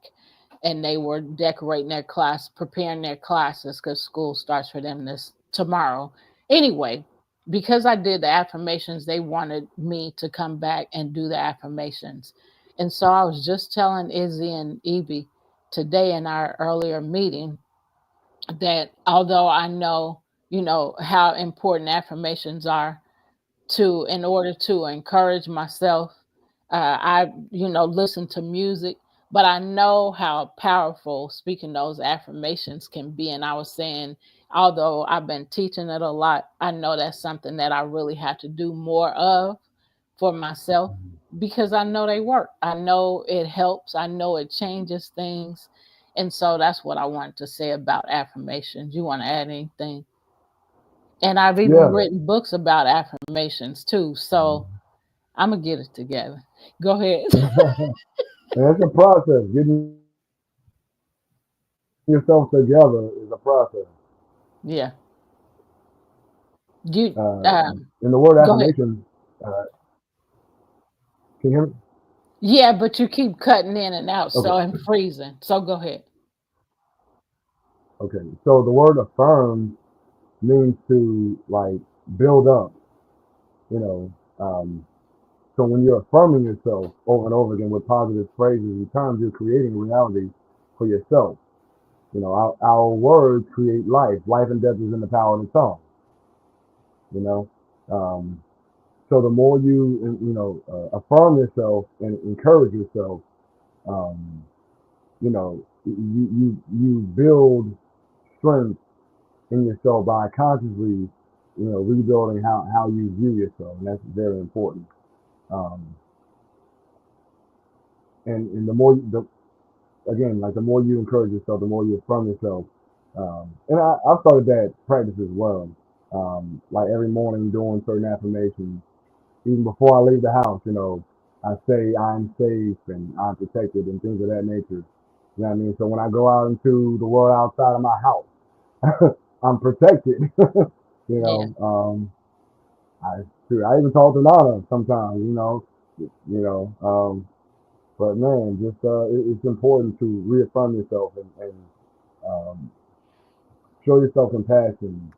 [SPEAKER 2] and they were decorating their class, preparing their classes because school starts for them this tomorrow. Anyway, because I did the affirmations, they wanted me to come back and do the affirmations. And so I was just telling Izzy and Evie today in our earlier meeting that although I know, how important affirmations are to in order to encourage myself. I, listen to music, but I know how powerful speaking those affirmations can be. And I was saying, although I've been teaching it a lot, I know that's something that I really have to do more of for myself because I know they work. I know it helps. I know it changes things. And so that's what I wanted to say about affirmations. You want to add anything? And I've even
[SPEAKER 1] Yeah.
[SPEAKER 2] written books about affirmations too. So I'm gonna get it together. Go ahead.
[SPEAKER 1] And it's a process. Getting yourself together is a process.
[SPEAKER 2] Yeah. You
[SPEAKER 1] And the word
[SPEAKER 2] go ahead.
[SPEAKER 1] affirmation, can you hear me?
[SPEAKER 2] Yeah, but you keep cutting in and out, so
[SPEAKER 1] Okay.
[SPEAKER 2] I'm freezing. So go ahead.
[SPEAKER 1] Okay. So the word affirm means to like build up, you know. So when you're affirming yourself over and over again with positive phrases and terms, you're creating reality for yourself. Our words create life. Life and death is in the power of the tongue. You know, um, so the more you affirm yourself and encourage yourself, um, you build strength in yourself by consciously, rebuilding how you view yourself, and that's very important. Um, and the more the again, like the more you encourage yourself, the more you affirm yourself. And I've started that practice as well. Like every morning doing certain affirmations, even before I leave the house, I say I'm safe and I'm protected and things of that nature. You know what I mean? So when I go out into the world outside of my house, I'm protected. you
[SPEAKER 2] Yeah.
[SPEAKER 1] know, um, I even talk to Nana sometimes. You know. But man, just it's important to reaffirm yourself and um, show yourself compassion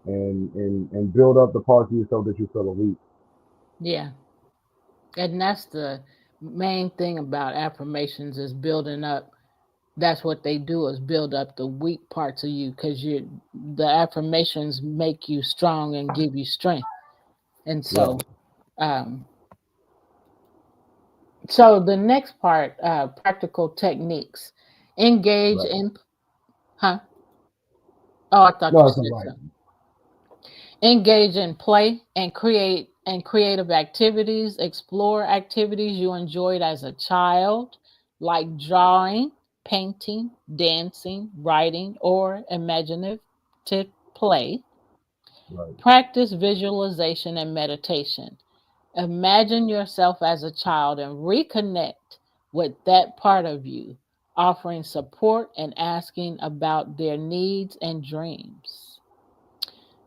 [SPEAKER 1] and build up the parts of yourself that you feel are weak.
[SPEAKER 2] Yeah. And that's the main thing about affirmations is building up. That's what they do is build up the weak parts of you because the affirmations make you strong and give you strength. And
[SPEAKER 1] Right,
[SPEAKER 2] um, so the next part, practical techniques. Engage
[SPEAKER 1] right.
[SPEAKER 2] in, huh? Oh, I thought you
[SPEAKER 1] No, it's all
[SPEAKER 2] said
[SPEAKER 1] right.
[SPEAKER 2] so. Engage in play and creative activities. Explore activities you enjoyed as a child, like drawing, painting, dancing, writing, or imaginative play.
[SPEAKER 1] Right.
[SPEAKER 2] Practice visualization and meditation. Imagine yourself as a child and reconnect with that part of you, offering support and asking about their needs and dreams.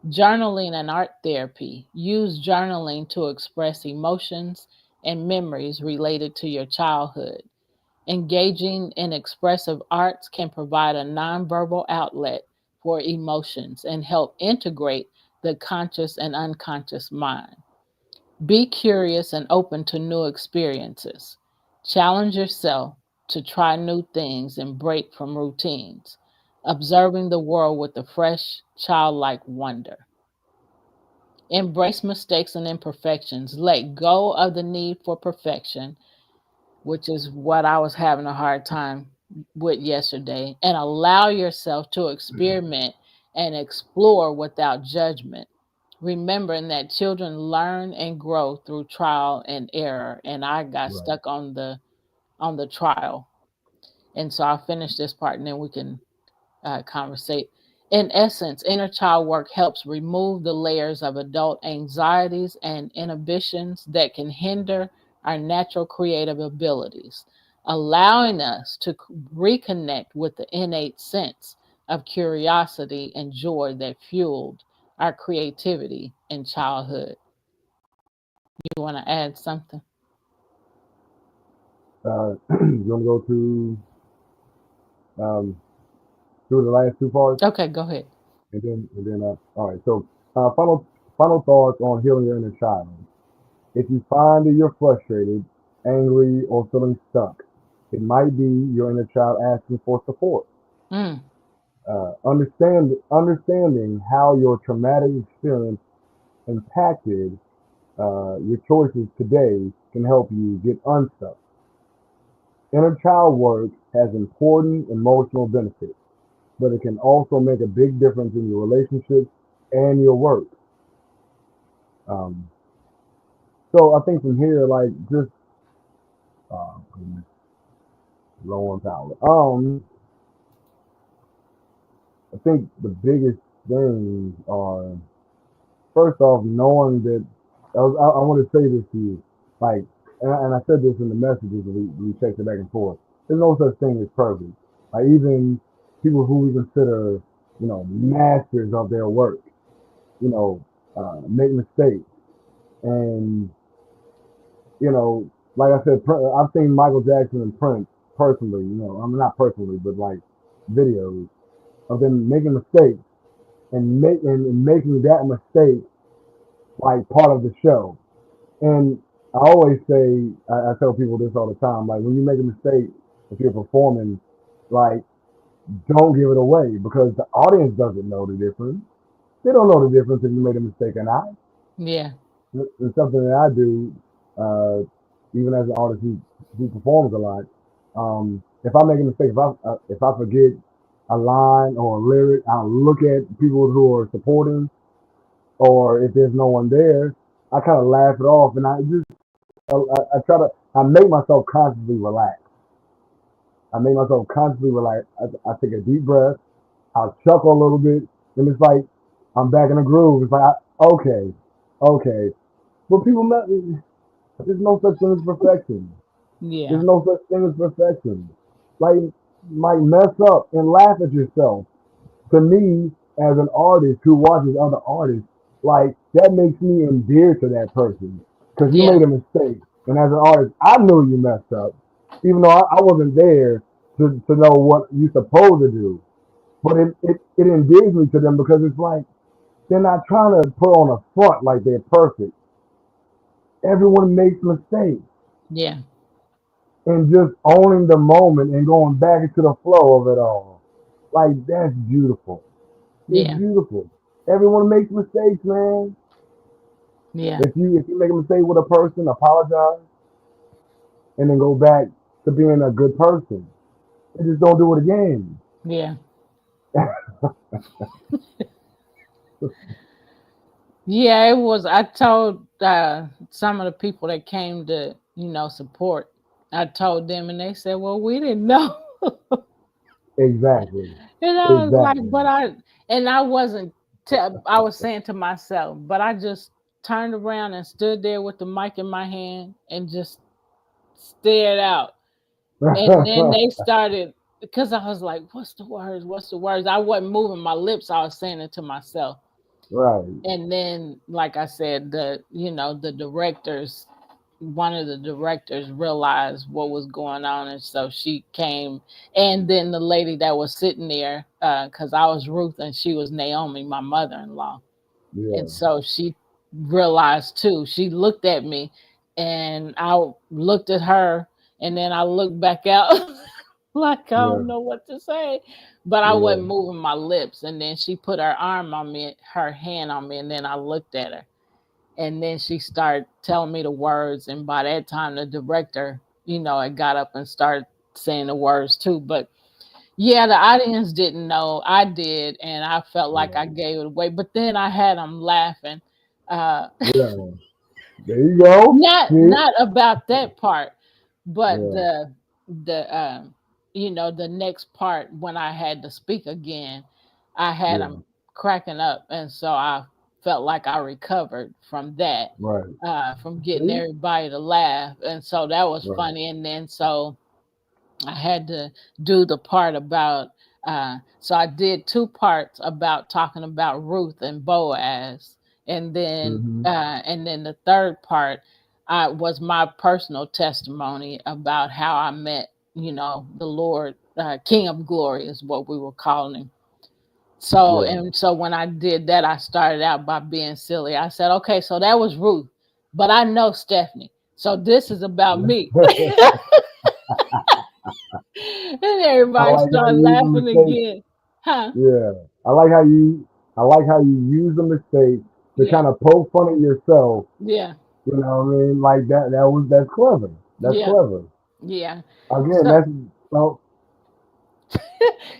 [SPEAKER 2] Journaling and art therapy. Use journaling to express emotions and memories related to your childhood. Engaging in expressive arts can provide a nonverbal outlet for emotions and help integrate the conscious and unconscious mind. Be curious and open to new experiences. Challenge yourself to try new things and break from routines, observing the world with a fresh, childlike wonder. Embrace mistakes and imperfections. Let go of the need for perfection, which is what I was having a hard time with yesterday, and allow yourself to experiment and explore without judgment, remembering that children learn and grow through trial and error. And I got
[SPEAKER 1] Right.
[SPEAKER 2] stuck on the trial, and so I'll finish this part and then we can conversate. In essence, inner child work helps remove the layers of adult anxieties and inhibitions that can hinder our natural creative abilities, allowing us to reconnect with the innate sense of curiosity and joy that fueled our creativity in childhood. You want to add something?
[SPEAKER 1] You want to go to um, do the last two parts,
[SPEAKER 2] Okay, go ahead.
[SPEAKER 1] and then all right. So final thoughts on healing your inner child. If you find that you're frustrated, angry, or feeling stuck, it might be your inner child asking for support.
[SPEAKER 2] Mm,
[SPEAKER 1] Understanding how your traumatic experience impacted your choices today can help you get unstuck. Inner child work has important emotional benefits, but it can also make a big difference in your relationships and your work. Um, so I think from here, like just goodness, low on power. I think the biggest things are first off knowing that I want to say this to you, like, and I said this in the messages that we texted back and forth. There's no such thing as perfect. Like even people who we consider, masters of their work, you know, make mistakes. And, like I said, I've seen Michael Jackson and Prince personally, I mean, not personally, but like videos of them making mistakes and making that mistake like part of the show. And I always say, I tell people this all the time, like when you make a mistake, if you're performing, like don't give it away because the audience doesn't know the difference. They don't know the difference if you made a mistake or not.
[SPEAKER 2] yeah,
[SPEAKER 1] It's something that I do, uh, even as an artist who performs a lot. If I make a mistake, if I forget a line or a lyric, I'll look at people who are supporting, or if there's no one there, I kind of laugh it off, and I try to I make myself consciously relax. I make myself consciously relax. I take a deep breath. I'll chuckle a little bit, and it's like I'm back in the groove. It's like okay, okay. But there's no such thing as perfection.
[SPEAKER 2] yeah,
[SPEAKER 1] There's no such thing as perfection. Like, might mess up and laugh at yourself. To me, as an artist who watches other artists, like that makes me endeared to that person because you
[SPEAKER 2] yeah,
[SPEAKER 1] made a mistake. And as an artist, I knew you messed up, even though I wasn't there to know what you're supposed to do. But it endears me to them because it's like they're not trying to put on a front like they're perfect. Everyone makes mistakes.
[SPEAKER 2] yeah,
[SPEAKER 1] And just owning the moment and going back into the flow of it all. Like that's beautiful. It's
[SPEAKER 2] yeah,
[SPEAKER 1] beautiful. Everyone makes mistakes, man.
[SPEAKER 2] yeah,
[SPEAKER 1] If you make a mistake with a person, apologize and then go back to being a good person. And just don't do it again.
[SPEAKER 2] yeah. Yeah, it was. I told some of the people that came to, support. I told them, and they said, "Well, we didn't know."
[SPEAKER 1] Exactly.
[SPEAKER 2] And I was like,
[SPEAKER 1] Exactly.
[SPEAKER 2] and I wasn't. I was saying to myself, but I just turned around and stood there with the mic in my hand and just stared out. And then they started because I was like, "What's the words? What's the words?" I wasn't moving my lips. I was saying it to myself.
[SPEAKER 1] Right.
[SPEAKER 2] And then like I said, the directors, one of the directors realized what was going on, and so she came. And then the lady that was sitting there, because I was Ruth and she was Naomi, my mother-in-law, and
[SPEAKER 1] Yeah.
[SPEAKER 2] so she realized too. She looked at me, and I looked at her, and then I looked back out like I
[SPEAKER 1] Yeah.
[SPEAKER 2] don't know what to say, but I
[SPEAKER 1] Yeah.
[SPEAKER 2] wasn't moving my lips. And then she put her arm on me, her hand on me, and then I looked at her, and then she started telling me the words. And by that time, the director, had got up and started saying the words too. But yeah, the audience didn't know. I did, and I felt like I
[SPEAKER 1] Yeah.
[SPEAKER 2] gave it away. But then I had them laughing. Uh,
[SPEAKER 1] Yeah. There you go. See?
[SPEAKER 2] not about that part, but
[SPEAKER 1] Yeah.
[SPEAKER 2] the next part when I had to speak again, I had
[SPEAKER 1] Yeah.
[SPEAKER 2] them cracking up, and so I felt like I recovered from that,
[SPEAKER 1] Right.
[SPEAKER 2] from getting
[SPEAKER 1] See?
[SPEAKER 2] everybody to laugh, and so that was
[SPEAKER 1] Right.
[SPEAKER 2] funny. And then so I had to do the part about. So I did two parts about talking about Ruth and Boaz,
[SPEAKER 1] Mm-hmm.
[SPEAKER 2] and then the third part was my personal testimony about how I met, the Lord, King of Glory is what we were calling him. So
[SPEAKER 1] Yeah.
[SPEAKER 2] and so when I did that, I started out by being silly. I said, okay, so that was Ruth, but I know Stephanie, so this is about me. And
[SPEAKER 1] I
[SPEAKER 2] everybody
[SPEAKER 1] like how
[SPEAKER 2] started
[SPEAKER 1] you use the
[SPEAKER 2] laughing
[SPEAKER 1] mistake.
[SPEAKER 2] again. Huh?
[SPEAKER 1] Yeah. I like how you I like how you use the mistake to
[SPEAKER 2] Yeah.
[SPEAKER 1] kind of poke fun at yourself.
[SPEAKER 2] Yeah.
[SPEAKER 1] You know what I mean? Like that's clever. That's
[SPEAKER 2] Yeah.
[SPEAKER 1] clever.
[SPEAKER 2] Yeah.
[SPEAKER 1] Again,
[SPEAKER 2] So
[SPEAKER 1] that's so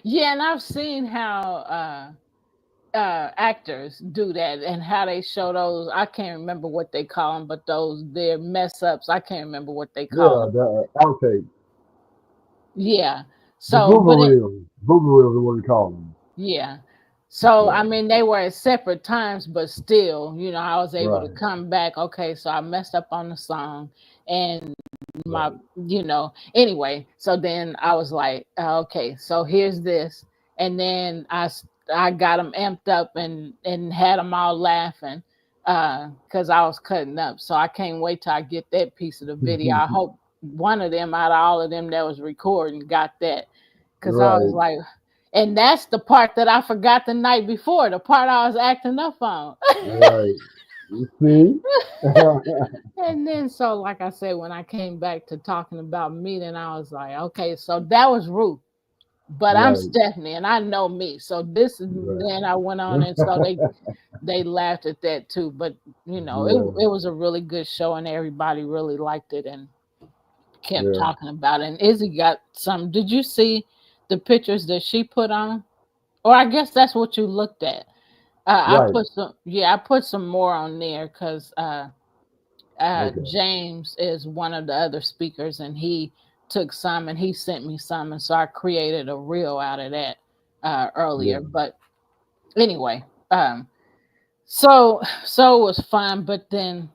[SPEAKER 2] yeah, and I've seen how actors do that and how they show those. I can't remember what they call them, but those their mess ups. I can't remember what they call
[SPEAKER 1] yeah,
[SPEAKER 2] them.
[SPEAKER 1] the outtake.
[SPEAKER 2] Yeah.
[SPEAKER 1] The
[SPEAKER 2] So, but
[SPEAKER 1] booger
[SPEAKER 2] it,
[SPEAKER 1] reels. Booger reels is what we call them.
[SPEAKER 2] yeah. So, I
[SPEAKER 1] Yeah.
[SPEAKER 2] mean, they were at separate times, but still, I was able to
[SPEAKER 1] Right.
[SPEAKER 2] come back. Okay, so I messed up on the song, and my,
[SPEAKER 1] Right.
[SPEAKER 2] anyway. So then I was like, okay, so here's this, and then I got them amped up and had them all laughing, because I was cutting up. So I can't wait till I get that piece of the video. I hope one of them out of all of them that was recording got that, because I was
[SPEAKER 1] Right.
[SPEAKER 2] like. And that's the part that I forgot the night before, the part I was acting up on.
[SPEAKER 1] Right. You see?
[SPEAKER 2] And then, so like I said, when I came back to talking about me, then I was like, okay, so that was Ruth, but I'm
[SPEAKER 1] Right.
[SPEAKER 2] Stephanie, and I know me. So this is.
[SPEAKER 1] Right.
[SPEAKER 2] Then I went on, and so they laughed at that too. But
[SPEAKER 1] Yeah.
[SPEAKER 2] it was a really good show, and everybody really liked it and kept
[SPEAKER 1] Yeah.
[SPEAKER 2] talking about it. And Izzy got some. Did you see the pictures that she put on? Or I guess that's what you looked at.
[SPEAKER 1] Right.
[SPEAKER 2] I put some more on there because
[SPEAKER 1] Okay.
[SPEAKER 2] James is one of the other speakers, and he took some and he sent me some, and so I created a reel out of that
[SPEAKER 1] Yeah.
[SPEAKER 2] earlier. But anyway, so it was fun. But then,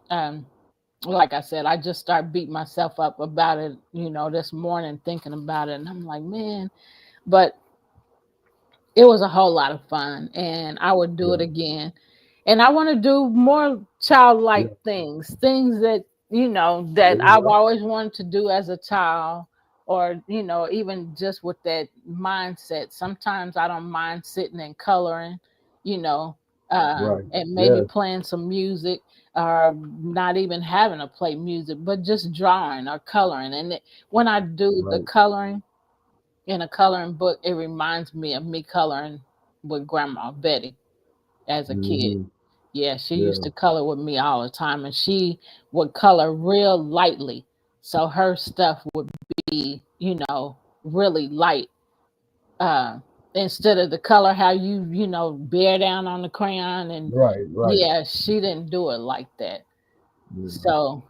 [SPEAKER 2] like I said, I just started beating myself up about it, this morning thinking about it, and I'm like, man, but it was a whole lot of fun, and I would do it
[SPEAKER 1] Yeah.
[SPEAKER 2] again. And I want to do more
[SPEAKER 1] Yeah.
[SPEAKER 2] childlike things that
[SPEAKER 1] There
[SPEAKER 2] that
[SPEAKER 1] you
[SPEAKER 2] I've
[SPEAKER 1] go.
[SPEAKER 2] always wanted to do as a child, or even just with that mindset. Sometimes I don't mind sitting and coloring, you know,
[SPEAKER 1] Right.
[SPEAKER 2] and maybe
[SPEAKER 1] Yes.
[SPEAKER 2] playing some music, or not even having to play music, but just drawing or coloring. And when I do the
[SPEAKER 1] Right.
[SPEAKER 2] coloring in a coloring book, it reminds me of me coloring with Grandma Betty as a kid.
[SPEAKER 1] Mm-hmm.
[SPEAKER 2] Yeah, she used
[SPEAKER 1] Yeah.
[SPEAKER 2] to color with me all the time, and she would color real lightly. So her stuff would be, really light. Uh, Instead of the color how bear down on the crayon, and
[SPEAKER 1] Right. Right.
[SPEAKER 2] yeah, she didn't do it like that.
[SPEAKER 1] Yeah.
[SPEAKER 2] So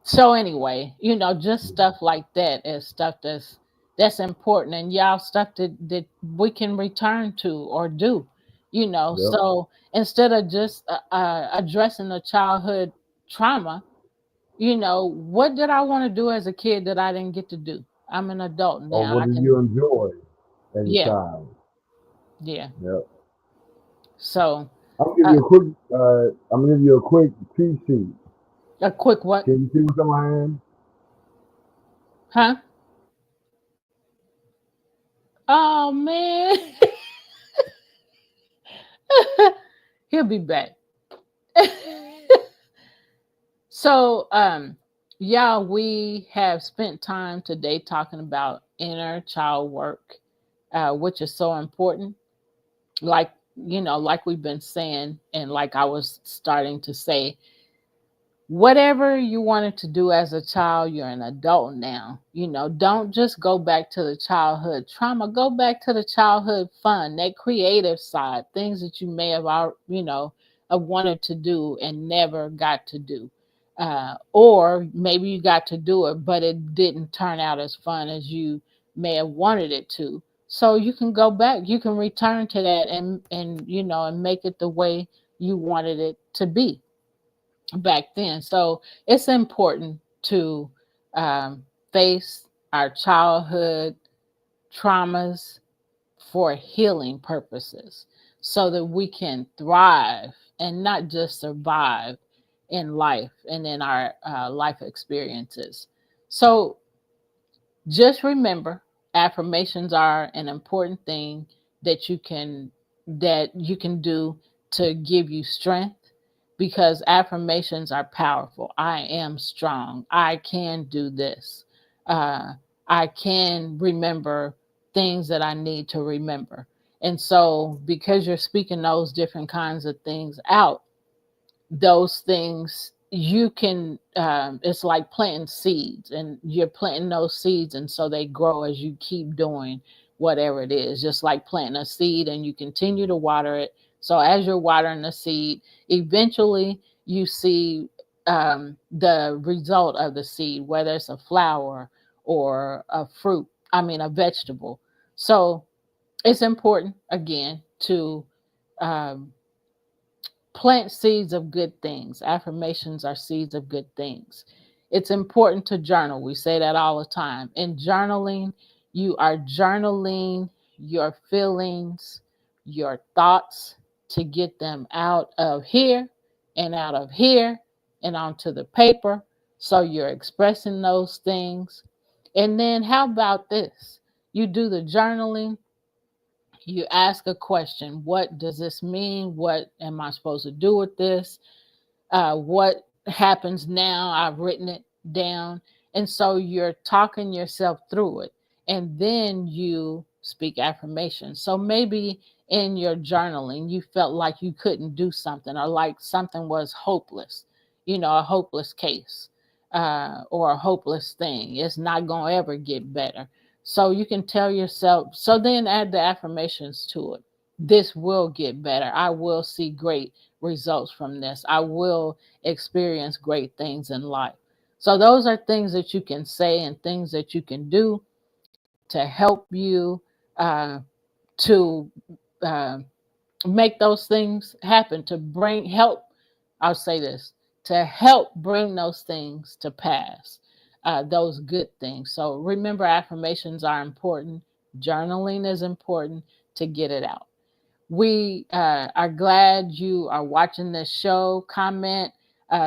[SPEAKER 2] so anyway, just stuff like that is stuff that's important, and y'all stuff that we can return to or do,
[SPEAKER 1] Yep.
[SPEAKER 2] so instead of just addressing the childhood trauma, what did I want to do as a kid that I didn't get to do? I'm an adult
[SPEAKER 1] Or
[SPEAKER 2] now.
[SPEAKER 1] what
[SPEAKER 2] I
[SPEAKER 1] did
[SPEAKER 2] can.
[SPEAKER 1] you enjoy as a
[SPEAKER 2] Yeah.
[SPEAKER 1] child?
[SPEAKER 2] Yeah.
[SPEAKER 1] Yep.
[SPEAKER 2] So
[SPEAKER 1] I'm gonna give
[SPEAKER 2] uh,
[SPEAKER 1] you a quick. I'm gonna give you a quick cheat sheet.
[SPEAKER 2] a quick what?
[SPEAKER 1] Can you see what's on my hand?
[SPEAKER 2] Huh? Oh man. He'll be back. So, yeah, we have spent time today talking about inner child work, which is so important. Like, like we've been saying, and like I was starting to say, whatever you wanted to do as a child, you're an adult now. Don't just go back to the childhood trauma, go back to the childhood fun, that creative side, things that you may have, have wanted to do and never got to do. Or maybe you got to do it, but it didn't turn out as fun as you may have wanted it to. So you can go back, you can return to that and make it the way you wanted it to be back then. So it's important to um, face our childhood traumas for healing purposes so that we can thrive and not just survive in life and in our life experiences. So just remember, affirmations are an important thing that you can do to give you strength, because affirmations are powerful. I am strong. I can do this. Uh, I can remember things that I need to remember. And so, because you're speaking those different kinds of things out, those things you can, it's like planting seeds, and you're planting those seeds, and so they grow as you keep doing whatever it is, just like planting a seed, and you continue to water it. So as you're watering the seed, eventually you see the result of the seed, whether it's a flower or a fruit, a vegetable. So it's important, again, to um, plant seeds of good things. Affirmations are seeds of good things. It's important to journal. We say that all the time. In journaling, you are journaling your feelings, your thoughts, to get them out of here and out of here and onto the paper. So you're expressing those things. And then how about this? You do the journaling, you ask a question. What does this mean? What am I supposed to do with this? What happens now? I've written it down. And so you're talking yourself through it. And then you speak affirmations. So maybe in your journaling, you felt like you couldn't do something, or like something was hopeless, a hopeless case, or a hopeless thing. It's not going to ever get better. So you can tell yourself, so then add the affirmations to it. This will get better. I will see great results from this. I will experience great things in life. So those are things that you can say and things that you can do to help you to make those things happen, to help, I'll say this, to help bring those things to pass, those good things. So remember, affirmations are important. Journaling is important to get it out. We are glad you are watching this show. Comment,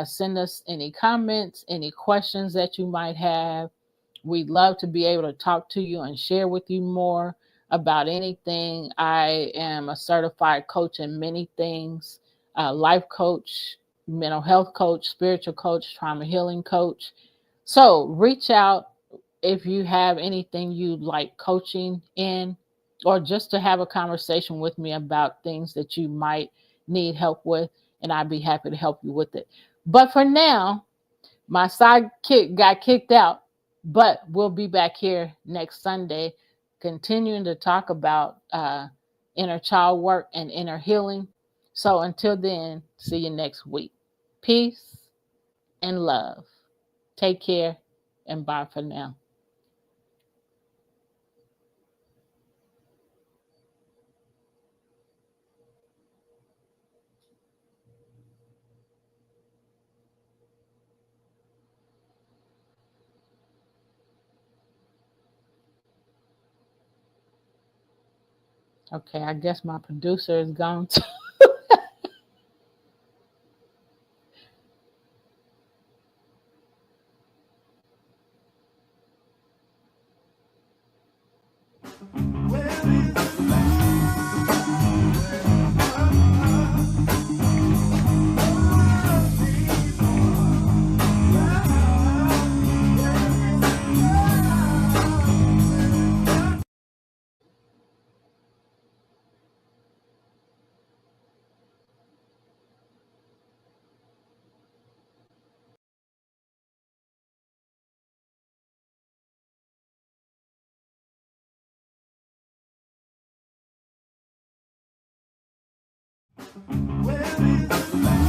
[SPEAKER 2] send us any comments, any questions that you might have. We'd love to be able to talk to you and share with you more about anything. I am a certified coach in many things, life coach, mental health coach, spiritual coach, trauma healing coach. So reach out if you have anything you'd like coaching in, or just to have a conversation with me about things that you might need help with, and I'd be happy to help you with it. But for now, my sidekick got kicked out, but we'll be back here next Sunday, continuing to talk about inner child work and inner healing. So until then, see you next week. Peace and love. Take care, and bye for now. Okay, I guess my producer is gone too.
[SPEAKER 3] Where is the light?